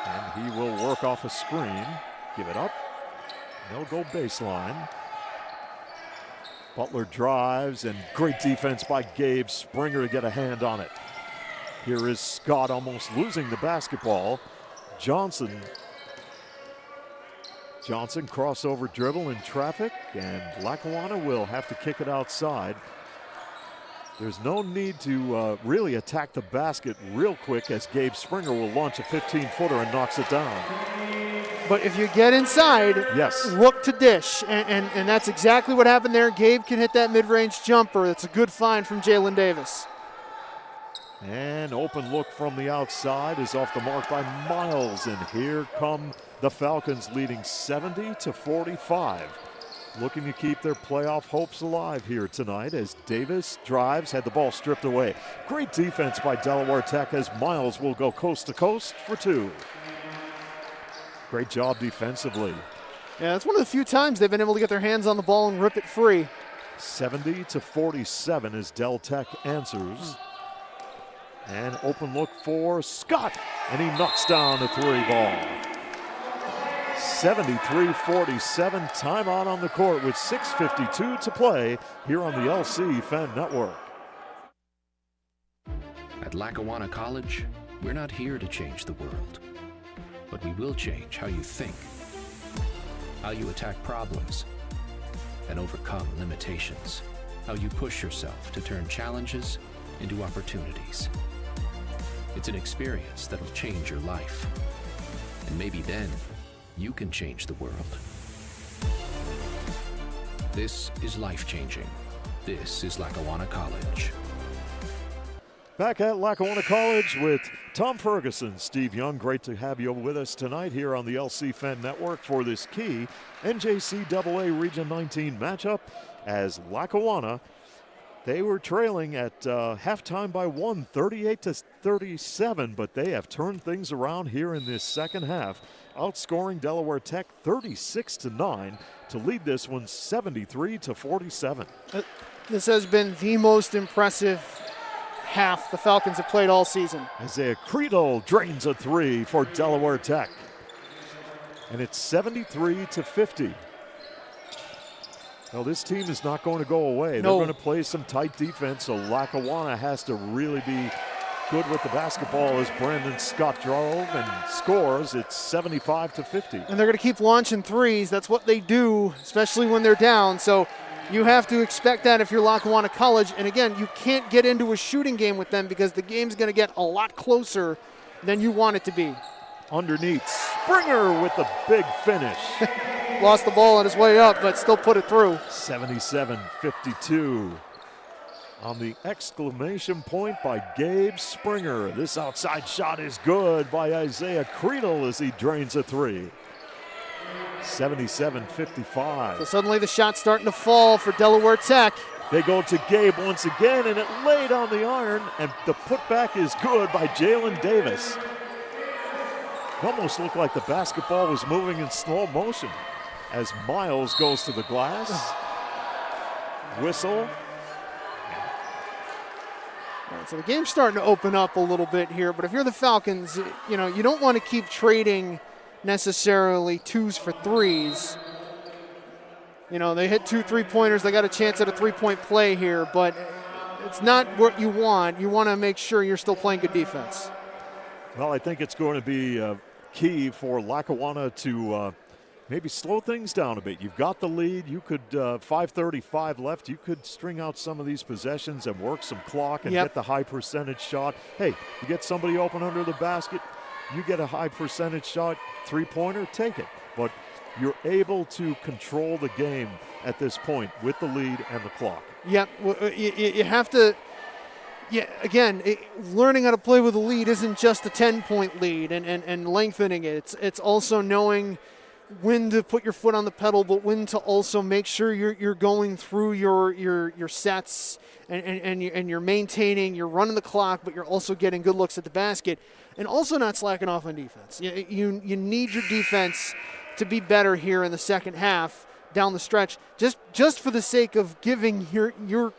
and he will work off a screen, give it up. They'll go baseline. Butler drives, and great defense by Gabe Springer to get a hand on it. Here is Scott almost losing the basketball. Johnson crossover dribble in traffic, and Lackawanna will have to kick it outside. There's no need to really attack the basket real quick, as Gabe Springer will launch a 15-footer and knocks it down. But if you get inside, yes, look to dish, and that's exactly what happened there. Gabe can hit that mid-range jumper. That's a good find from Jalen Davis. And open look from the outside is off the mark by Miles, and here come the Falcons leading 70-45. Looking to keep their playoff hopes alive here tonight as Davis drives, had the ball stripped away. Great defense by Delaware Tech as Miles will go coast to coast for two. Great job defensively. Yeah, that's one of the few times they've been able to get their hands on the ball and rip it free. 70-47 as Del Tech answers. And open look for Scott, and he knocks down the three ball. 73-47, timeout on the court with 6:52 to play here on the LC Fan Network. At Lackawanna College, we're not here to change the world, but we will change how you think, how you attack problems, and overcome limitations, how you push yourself to turn challenges into opportunities. It's an experience that'll change your life, and maybe then you can change the world. This is life-changing. This is Lackawanna College. Back at Lackawanna College with Tom Ferguson, Steve Young. Great to have you with us tonight here on the LC Fan Network for this key NJCAA Region 19 matchup as Lackawanna, they were trailing at halftime by 38-37, but they have turned things around here in this second half, outscoring Delaware Tech 36-9 to lead this one 73-47. This has been the most impressive half the Falcons have played all season. Isaiah Creedle drains a three for Delaware Tech, and it's 73-50. Well, this team is not going to go away. No. They're going to play some tight defense, so Lackawanna has to really be good with the basketball as Brandon Scott drove and scores. It's 75-50. And they're going to keep launching threes. That's what they do, especially when they're down. So you have to expect that if you're Lackawanna College. And again, you can't get into a shooting game with them because the game's going to get a lot closer than you want it to be. Underneath, Springer with the big finish. Lost the ball on his way up, but still put it through. 77-52. on the exclamation point by Gabe Springer. This outside shot is good by Isaiah Creedle as he drains a three. 77-55. So suddenly the shot's starting to fall for Delaware Tech. They go to Gabe once again, and it laid on the iron, and the putback is good by Jalen Davis. It almost looked like the basketball was moving in slow motion as Miles goes to the glass. Whistle. All right, so the game's starting to open up a little bit here, but if you're the Falcons, you know, you don't want to keep trading necessarily twos for threes. You know, they hit 2 3-pointers. They got a chance at a 3-point play here, but it's not what you want. You want to make sure you're still playing good defense. Well, I think it's going to be key for Lackawanna to maybe slow things down a bit. You've got the lead. You could, 5:35 left, you could string out some of these possessions and work some clock and get the high percentage shot. Hey, you get somebody open under the basket, you get a high percentage shot, 3-pointer, take it. But you're able to control the game at this point with the lead and the clock. Yep, you have to. Yeah, again, learning how to play with a lead isn't just a 10-point lead and lengthening it. It's also knowing when to put your foot on the pedal, but when to also make sure you're going through your sets and you're maintaining, you're running the clock, but you're also getting good looks at the basket and also not slacking off on defense. You need your defense to be better here in the second half down the stretch, just for the sake of giving your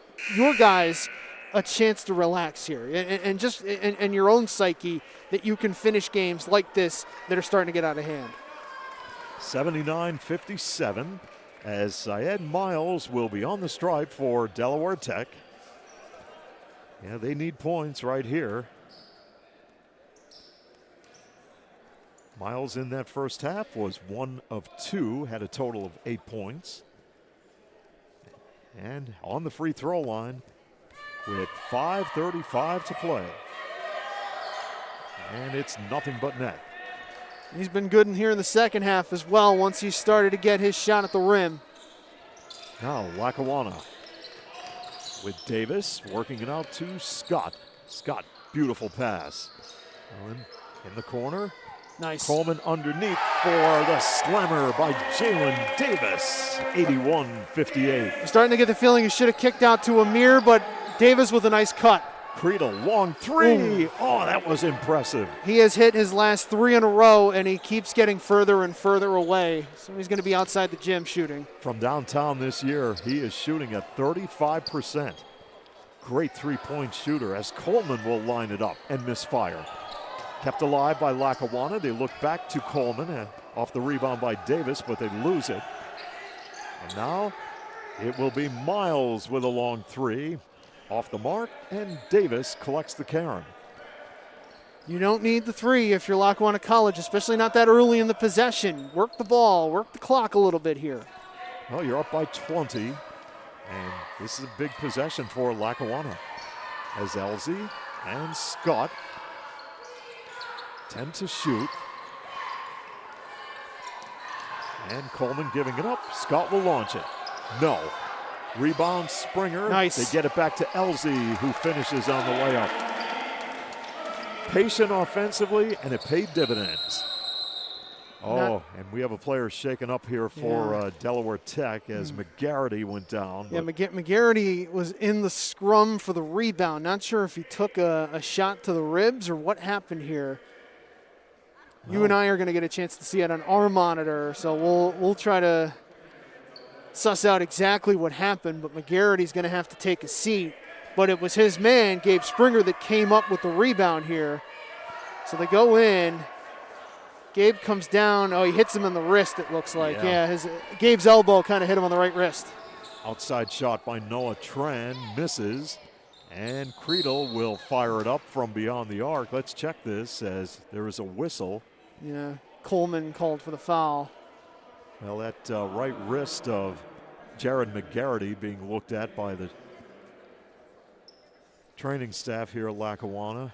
guys a chance to relax here and your own psyche that you can finish games like this that are starting to get out of hand. 79-57 as Syed Miles will be on the stripe for Delaware Tech. Yeah, they need points right here. Miles in that first half was 1 of 2, had a total of 8 points. And on the free throw line with 5:35 to play. And it's nothing but net. He's been good in here in the second half as well once he started to get his shot at the rim. Now Lackawanna with Davis working it out to Scott. Scott, beautiful pass. Allen in the corner. Nice. Coleman underneath for the slammer by Jalen Davis. 81-58. You're starting to get the feeling he should have kicked out to Amir, but Davis with a nice cut. Creedle, long three. Ooh. Oh, that was impressive. He has hit his last 3 in a row, and he keeps getting further and further away. So he's going to be outside the gym shooting. From downtown this year, he is shooting at 35%. Great three-point shooter as Coleman will line it up and misfire. Kept alive by Lackawanna. They look back to Coleman off the rebound by Davis, but they lose it. And now it will be Miles with a long three. Off the mark, and Davis collects the carom. You don't need the three if you're Lackawanna College, especially not that early in the possession. Work the ball, work the clock a little bit here. Well, you're up by 20, and this is a big possession for Lackawanna. As Elsie and Scott tend to shoot. And Coleman giving it up. Scott will launch it. No. Rebound Springer. Nice. They get it back to Elsie, who finishes on the layup. Patient offensively, and it paid dividends. Oh, and we have a player shaken up here for Delaware Tech as McGarity went down. Yeah, McGarity was in the scrum for the rebound. Not sure if he took a shot to the ribs or what happened here. You and I are going to get a chance to see it on our monitor, so we'll try to suss out exactly what happened, but McGarity's going to have to take a seat. But it was his man, Gabe Springer, that came up with the rebound here. So they go in. Gabe comes down. Oh, he hits him in the wrist, it looks like. Yeah, Gabe's elbow kind of hit him on the right wrist. Outside shot by Noah Tran, misses. And Creedle will fire it up from beyond the arc. Let's check this as there is a whistle. Yeah, Coleman called for the foul. Well, that right wrist of Jared McGarity being looked at by the training staff here at Lackawanna.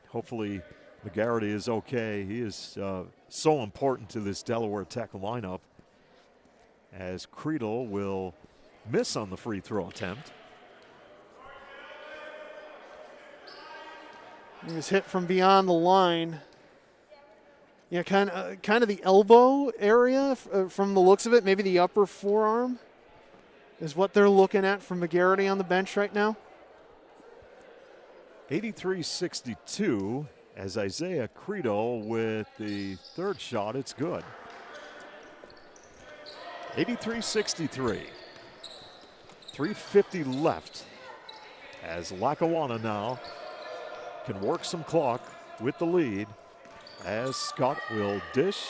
Hopefully McGarity is okay. He is so important to this Delaware Tech lineup as Creedle will miss on the free throw attempt. He was hit from beyond the line. Yeah, kind of the elbow area from the looks of it. Maybe the upper forearm is what they're looking at from McGarity on the bench right now. 83-62 as Isaiah Credo with the third shot. It's good. 83-63. 3:50 left as Lackawanna now can work some clock with the lead as Scott will dish.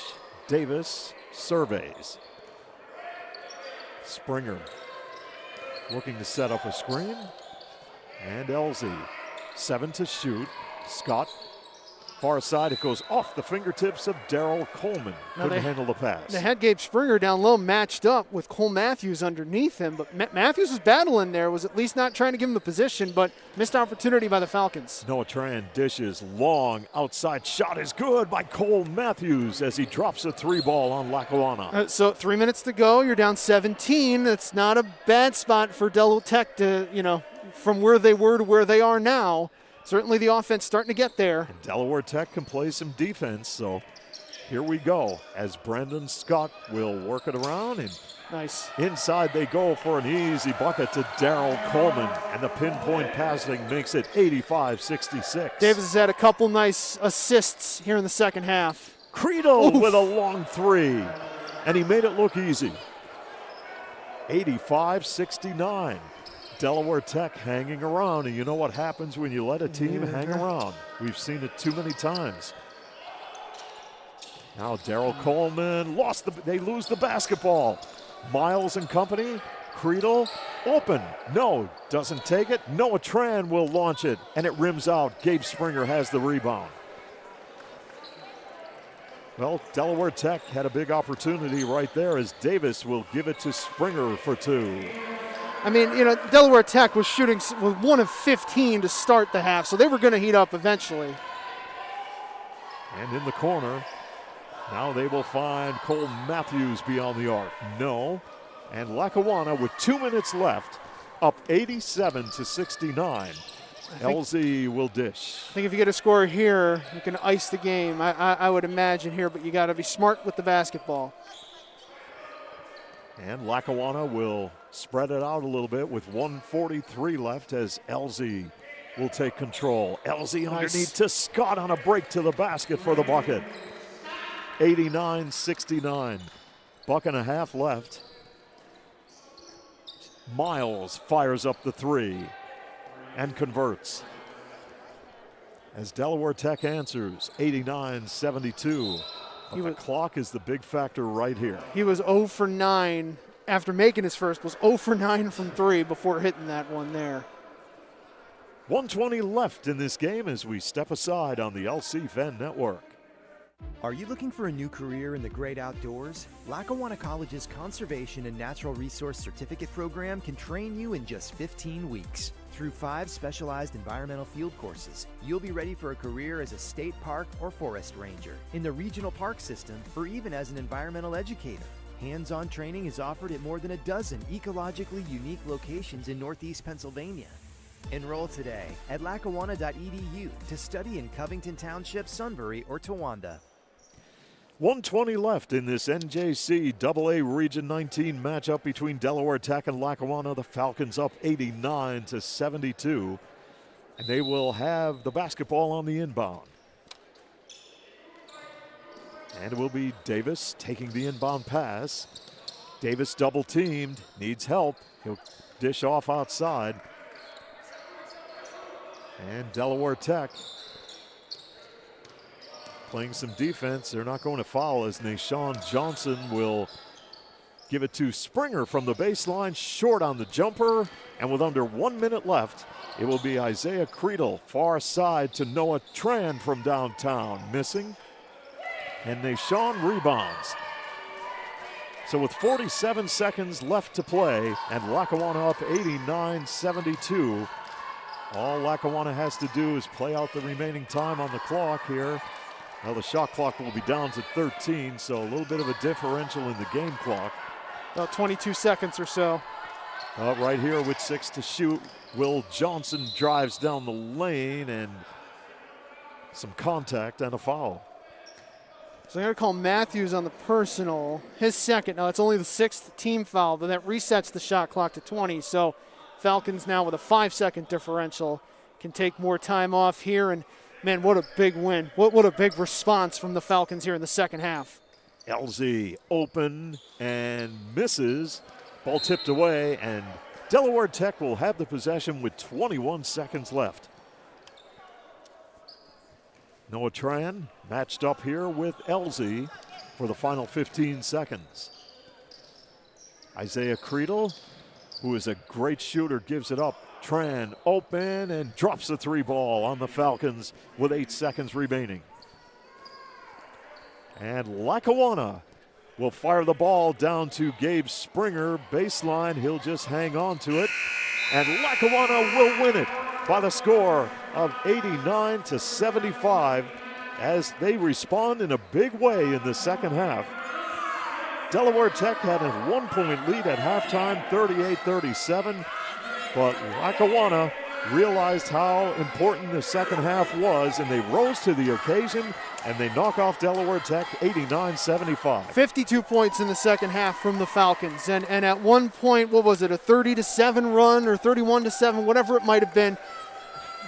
Davis surveys. Springer looking to set up a screen. And Elsie, 7 to shoot. Scott, far side, it goes off the fingertips of Daryl Coleman. Couldn't handle the pass. They had Gabe Springer down low matched up with Cole Matthews underneath him, but Matthews was battling there, was at least not trying to give him the position, but missed opportunity by the Falcons. Noah Tran dishes long outside shot is good by Cole Matthews as he drops a 3-ball on Lackawanna. So 3 minutes to go, you're down 17. That's not a bad spot for Delaware Tech to, from where they were to where they are now. Certainly the offense starting to get there. And Delaware Tech can play some defense, so here we go as Brandon Scott will work it around. And nice. Inside they go for an easy bucket to Daryl Coleman, and the pinpoint passing makes it 85-66. Davis has had a couple nice assists here in the second half. Credo with a long 3, and he made it look easy. 85-69. Delaware Tech hanging around, and you know what happens when you let a team hang around. We've seen it too many times. Now Daryl Coleman they lose the basketball. Miles and company, Creedle, open. No, doesn't take it. Noah Tran will launch it, and it rims out. Gabe Springer has the rebound. Well, Delaware Tech had a big opportunity right there as Davis will give it to Springer for 2. I mean, Delaware Tech was shooting with 1 of 15 to start the half, so they were going to heat up eventually. And in the corner, now they will find Cole Matthews beyond the arc. No. And Lackawanna with 2 minutes left, up 87-69. LZ will dish. I think if you get a score here, you can ice the game. I would imagine here, but you got to be smart with the basketball. And Lackawanna will spread it out a little bit with 1:43 left as LZ will take control. LZ underneath to Scott on a break to the basket for the bucket. 89-69. Buck and a half left. Miles fires up the 3 and converts. As Delaware Tech answers, 89-72. But the clock is the big factor right here. He was 0 for 9 after making his first, was 0 for 9 from 3 before hitting that one there. 1:20 left in this game as we step aside on the LC Fan Network. Are you looking for a new career in the great outdoors? Lackawanna College's Conservation and Natural Resource Certificate program can train you in just 15 weeks. Through 5 specialized environmental field courses, you'll be ready for a career as a state park or forest ranger, in the regional park system, or even as an environmental educator. Hands-on training is offered at more than a dozen ecologically unique locations in Northeast Pennsylvania. Enroll today at lackawanna.edu to study in Covington Township, Sunbury, or Towanda. 1:20 left in this NJC AA Region 19 matchup between Delaware Tech and Lackawanna. The Falcons up 89-72, and they will have the basketball on the inbound. And it will be Davis taking the inbound pass. Davis double teamed, needs help. He'll dish off outside. And Delaware Tech playing some defense. They're not going to foul as Nashawn Johnson will give it to Springer from the baseline, short on the jumper. And with under 1 minute left, it will be Isaiah Creedle, far side to Noah Tran from downtown, missing. And Nashawn rebounds. So with 47 seconds left to play and Lackawanna up 89-72, all Lackawanna has to do is play out the remaining time on the clock here. Now the shot clock will be down to 13, so a little bit of a differential in the game clock. About 22 seconds or so. Right here with 6 to shoot, Will Johnson drives down the lane and some contact and a foul. So I'm going to call Matthews on the personal, his second. Now, it's only the 6th team foul, but that resets the shot clock to 20. So Falcons now with a 5-second differential can take more time off here. And, man, what a big win. What a big response from the Falcons here in the second half. LZ open and misses. Ball tipped away, and Delaware Tech will have the possession with 21 seconds left. Noah Tran matched up here with LZ for the final 15 seconds. Isaiah Creedle, who is a great shooter, gives it up. Tran open and drops the 3 ball on the Falcons with 8 seconds remaining. And Lackawanna will fire the ball down to Gabe Springer. Baseline, he'll just hang on to it. And Lackawanna will win it by the score of 89-75 as they respond in a big way in the second half. Delaware Tech had a 1-point lead at halftime, 38-37, but Lackawanna realized how important the second half was, and they rose to the occasion, and they knock off Delaware Tech 89-75. 52 points in the second half from the Falcons. And at one point, what was it, a 30-7 run or 31-7, whatever it might have been.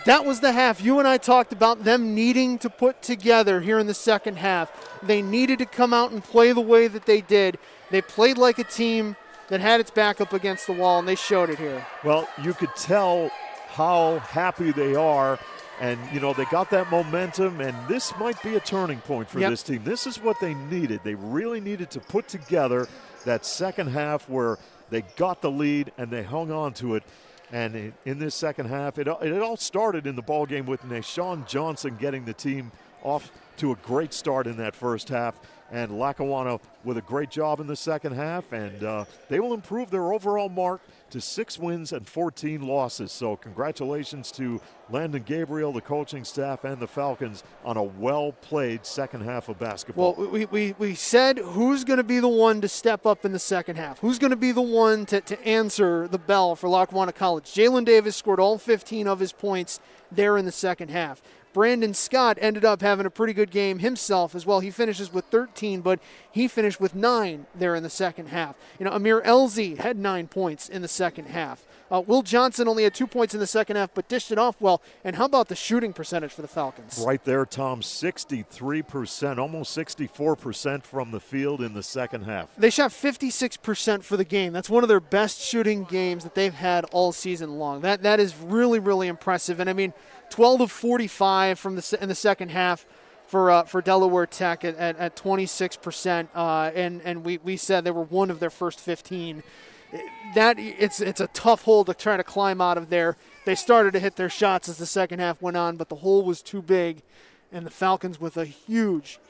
That was the half. You and I talked about them needing to put together here in the second half. They needed to come out and play the way that they did. They played like a team that had its back up against the wall, and they showed it here. Well, you could tell how happy they are. And, you know, they got that momentum, and this might be a turning point for this team. This is what they needed. They really needed to put together that second half where they got the lead and they hung on to it. And in this second half, it all started in the ball game with Nashawn Johnson getting the team off to a great start in that first half. And Lackawanna with a great job in the second half, and they will improve their overall mark to 6 wins and 14 losses. So congratulations to Landon Gabriel, the coaching staff, and the Falcons on a well-played second half of basketball. Well, we said who's going to be the one to step up in the second half. Who's going to be the one to answer the bell for Lackawanna College? Jalen Davis scored all 15 of his points there in the second half. Brandon Scott ended up having a pretty good game himself as well. He finishes with 13, but he finished with 9 there in the second half. You know, Amir Elzy had 9 points in the second half. Will Johnson only had 2 points in the second half, but dished it off well. And how about the shooting percentage for the Falcons? Right there, Tom, 63%, almost 64% from the field in the second half. They shot 56% for the game. That's one of their best shooting games that they've had all season long. That is really, really impressive. And I mean, 12 of 45 in the second half for Delaware Tech at 26%, and we said they were one of their first 15. It's a tough hole to try to climb out of there. They started to hit their shots as the second half went on, but the hole was too big, and the Falcons with a huge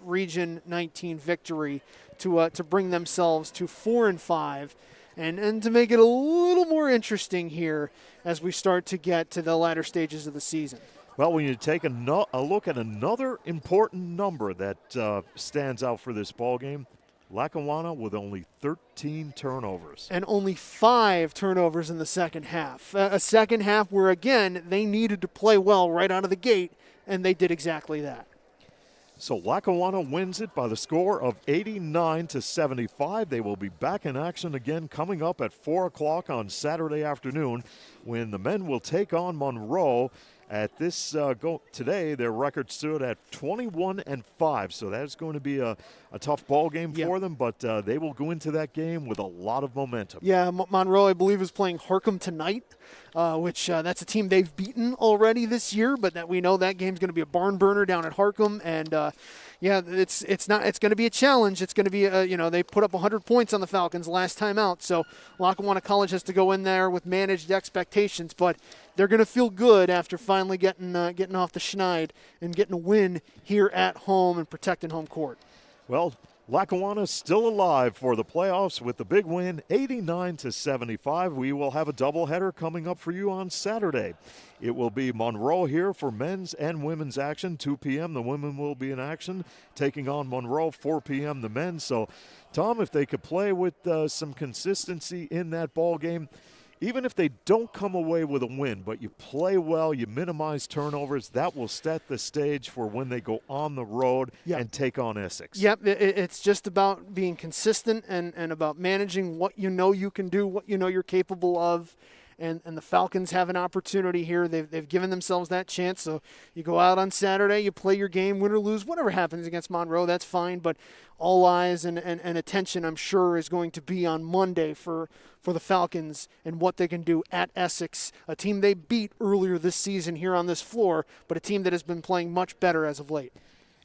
Region 19 victory to bring themselves to 4-5. And to make it a little more interesting here as we start to get to the latter stages of the season. Well, when you take a look at another important number that stands out for this ball game, Lackawanna with only 13 turnovers. And only 5 turnovers in the second half. A second half where, again, they needed to play well right out of the gate, and they did exactly that. So Lackawanna wins it by the score of 89-75. They will be back in action again coming up at 4 o'clock on Saturday afternoon when the men will take on Monroe. At this today, their record stood at 21-5, so that's going to be a tough ball game for them, but they will go into that game with a lot of momentum. Yeah, Monroe, I believe, is playing Harcum tonight, which that's a team they've beaten already this year, but that we know that game's going to be a barn burner down at Harcum, and it's going to be a challenge. It's going to be they put up 100 points on the Falcons last time out, so Lackawanna College has to go in there with managed expectations, but they're going to feel good after finally getting off the schneid and getting a win here at home and protecting home court. Well, Lackawanna still alive for the playoffs with the big win, 89-75. We will have a doubleheader coming up for you on Saturday. It will be Monroe here for men's and women's action. 2 p.m. the women will be in action, taking on Monroe. 4 p.m. the men. So, Tom, if they could play with some consistency in that ball game, even if they don't come away with a win, but you play well, you minimize turnovers, that will set the stage for when they go on the road and take on Essex. Yep, it's just about being consistent and about managing what you know you can do, what you know you're capable of. And the Falcons have an opportunity here. They've given themselves that chance. So you go out on Saturday, you play your game, win or lose, whatever happens against Monroe, that's fine. But all eyes and attention, I'm sure, is going to be on Monday for the Falcons and what they can do at Essex, a team they beat earlier this season here on this floor, but a team that has been playing much better as of late.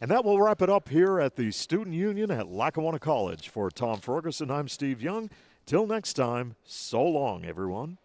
And that will wrap it up here at the Student Union at Lackawanna College. For Tom Ferguson, I'm Steve Young. Till next time, so long, everyone.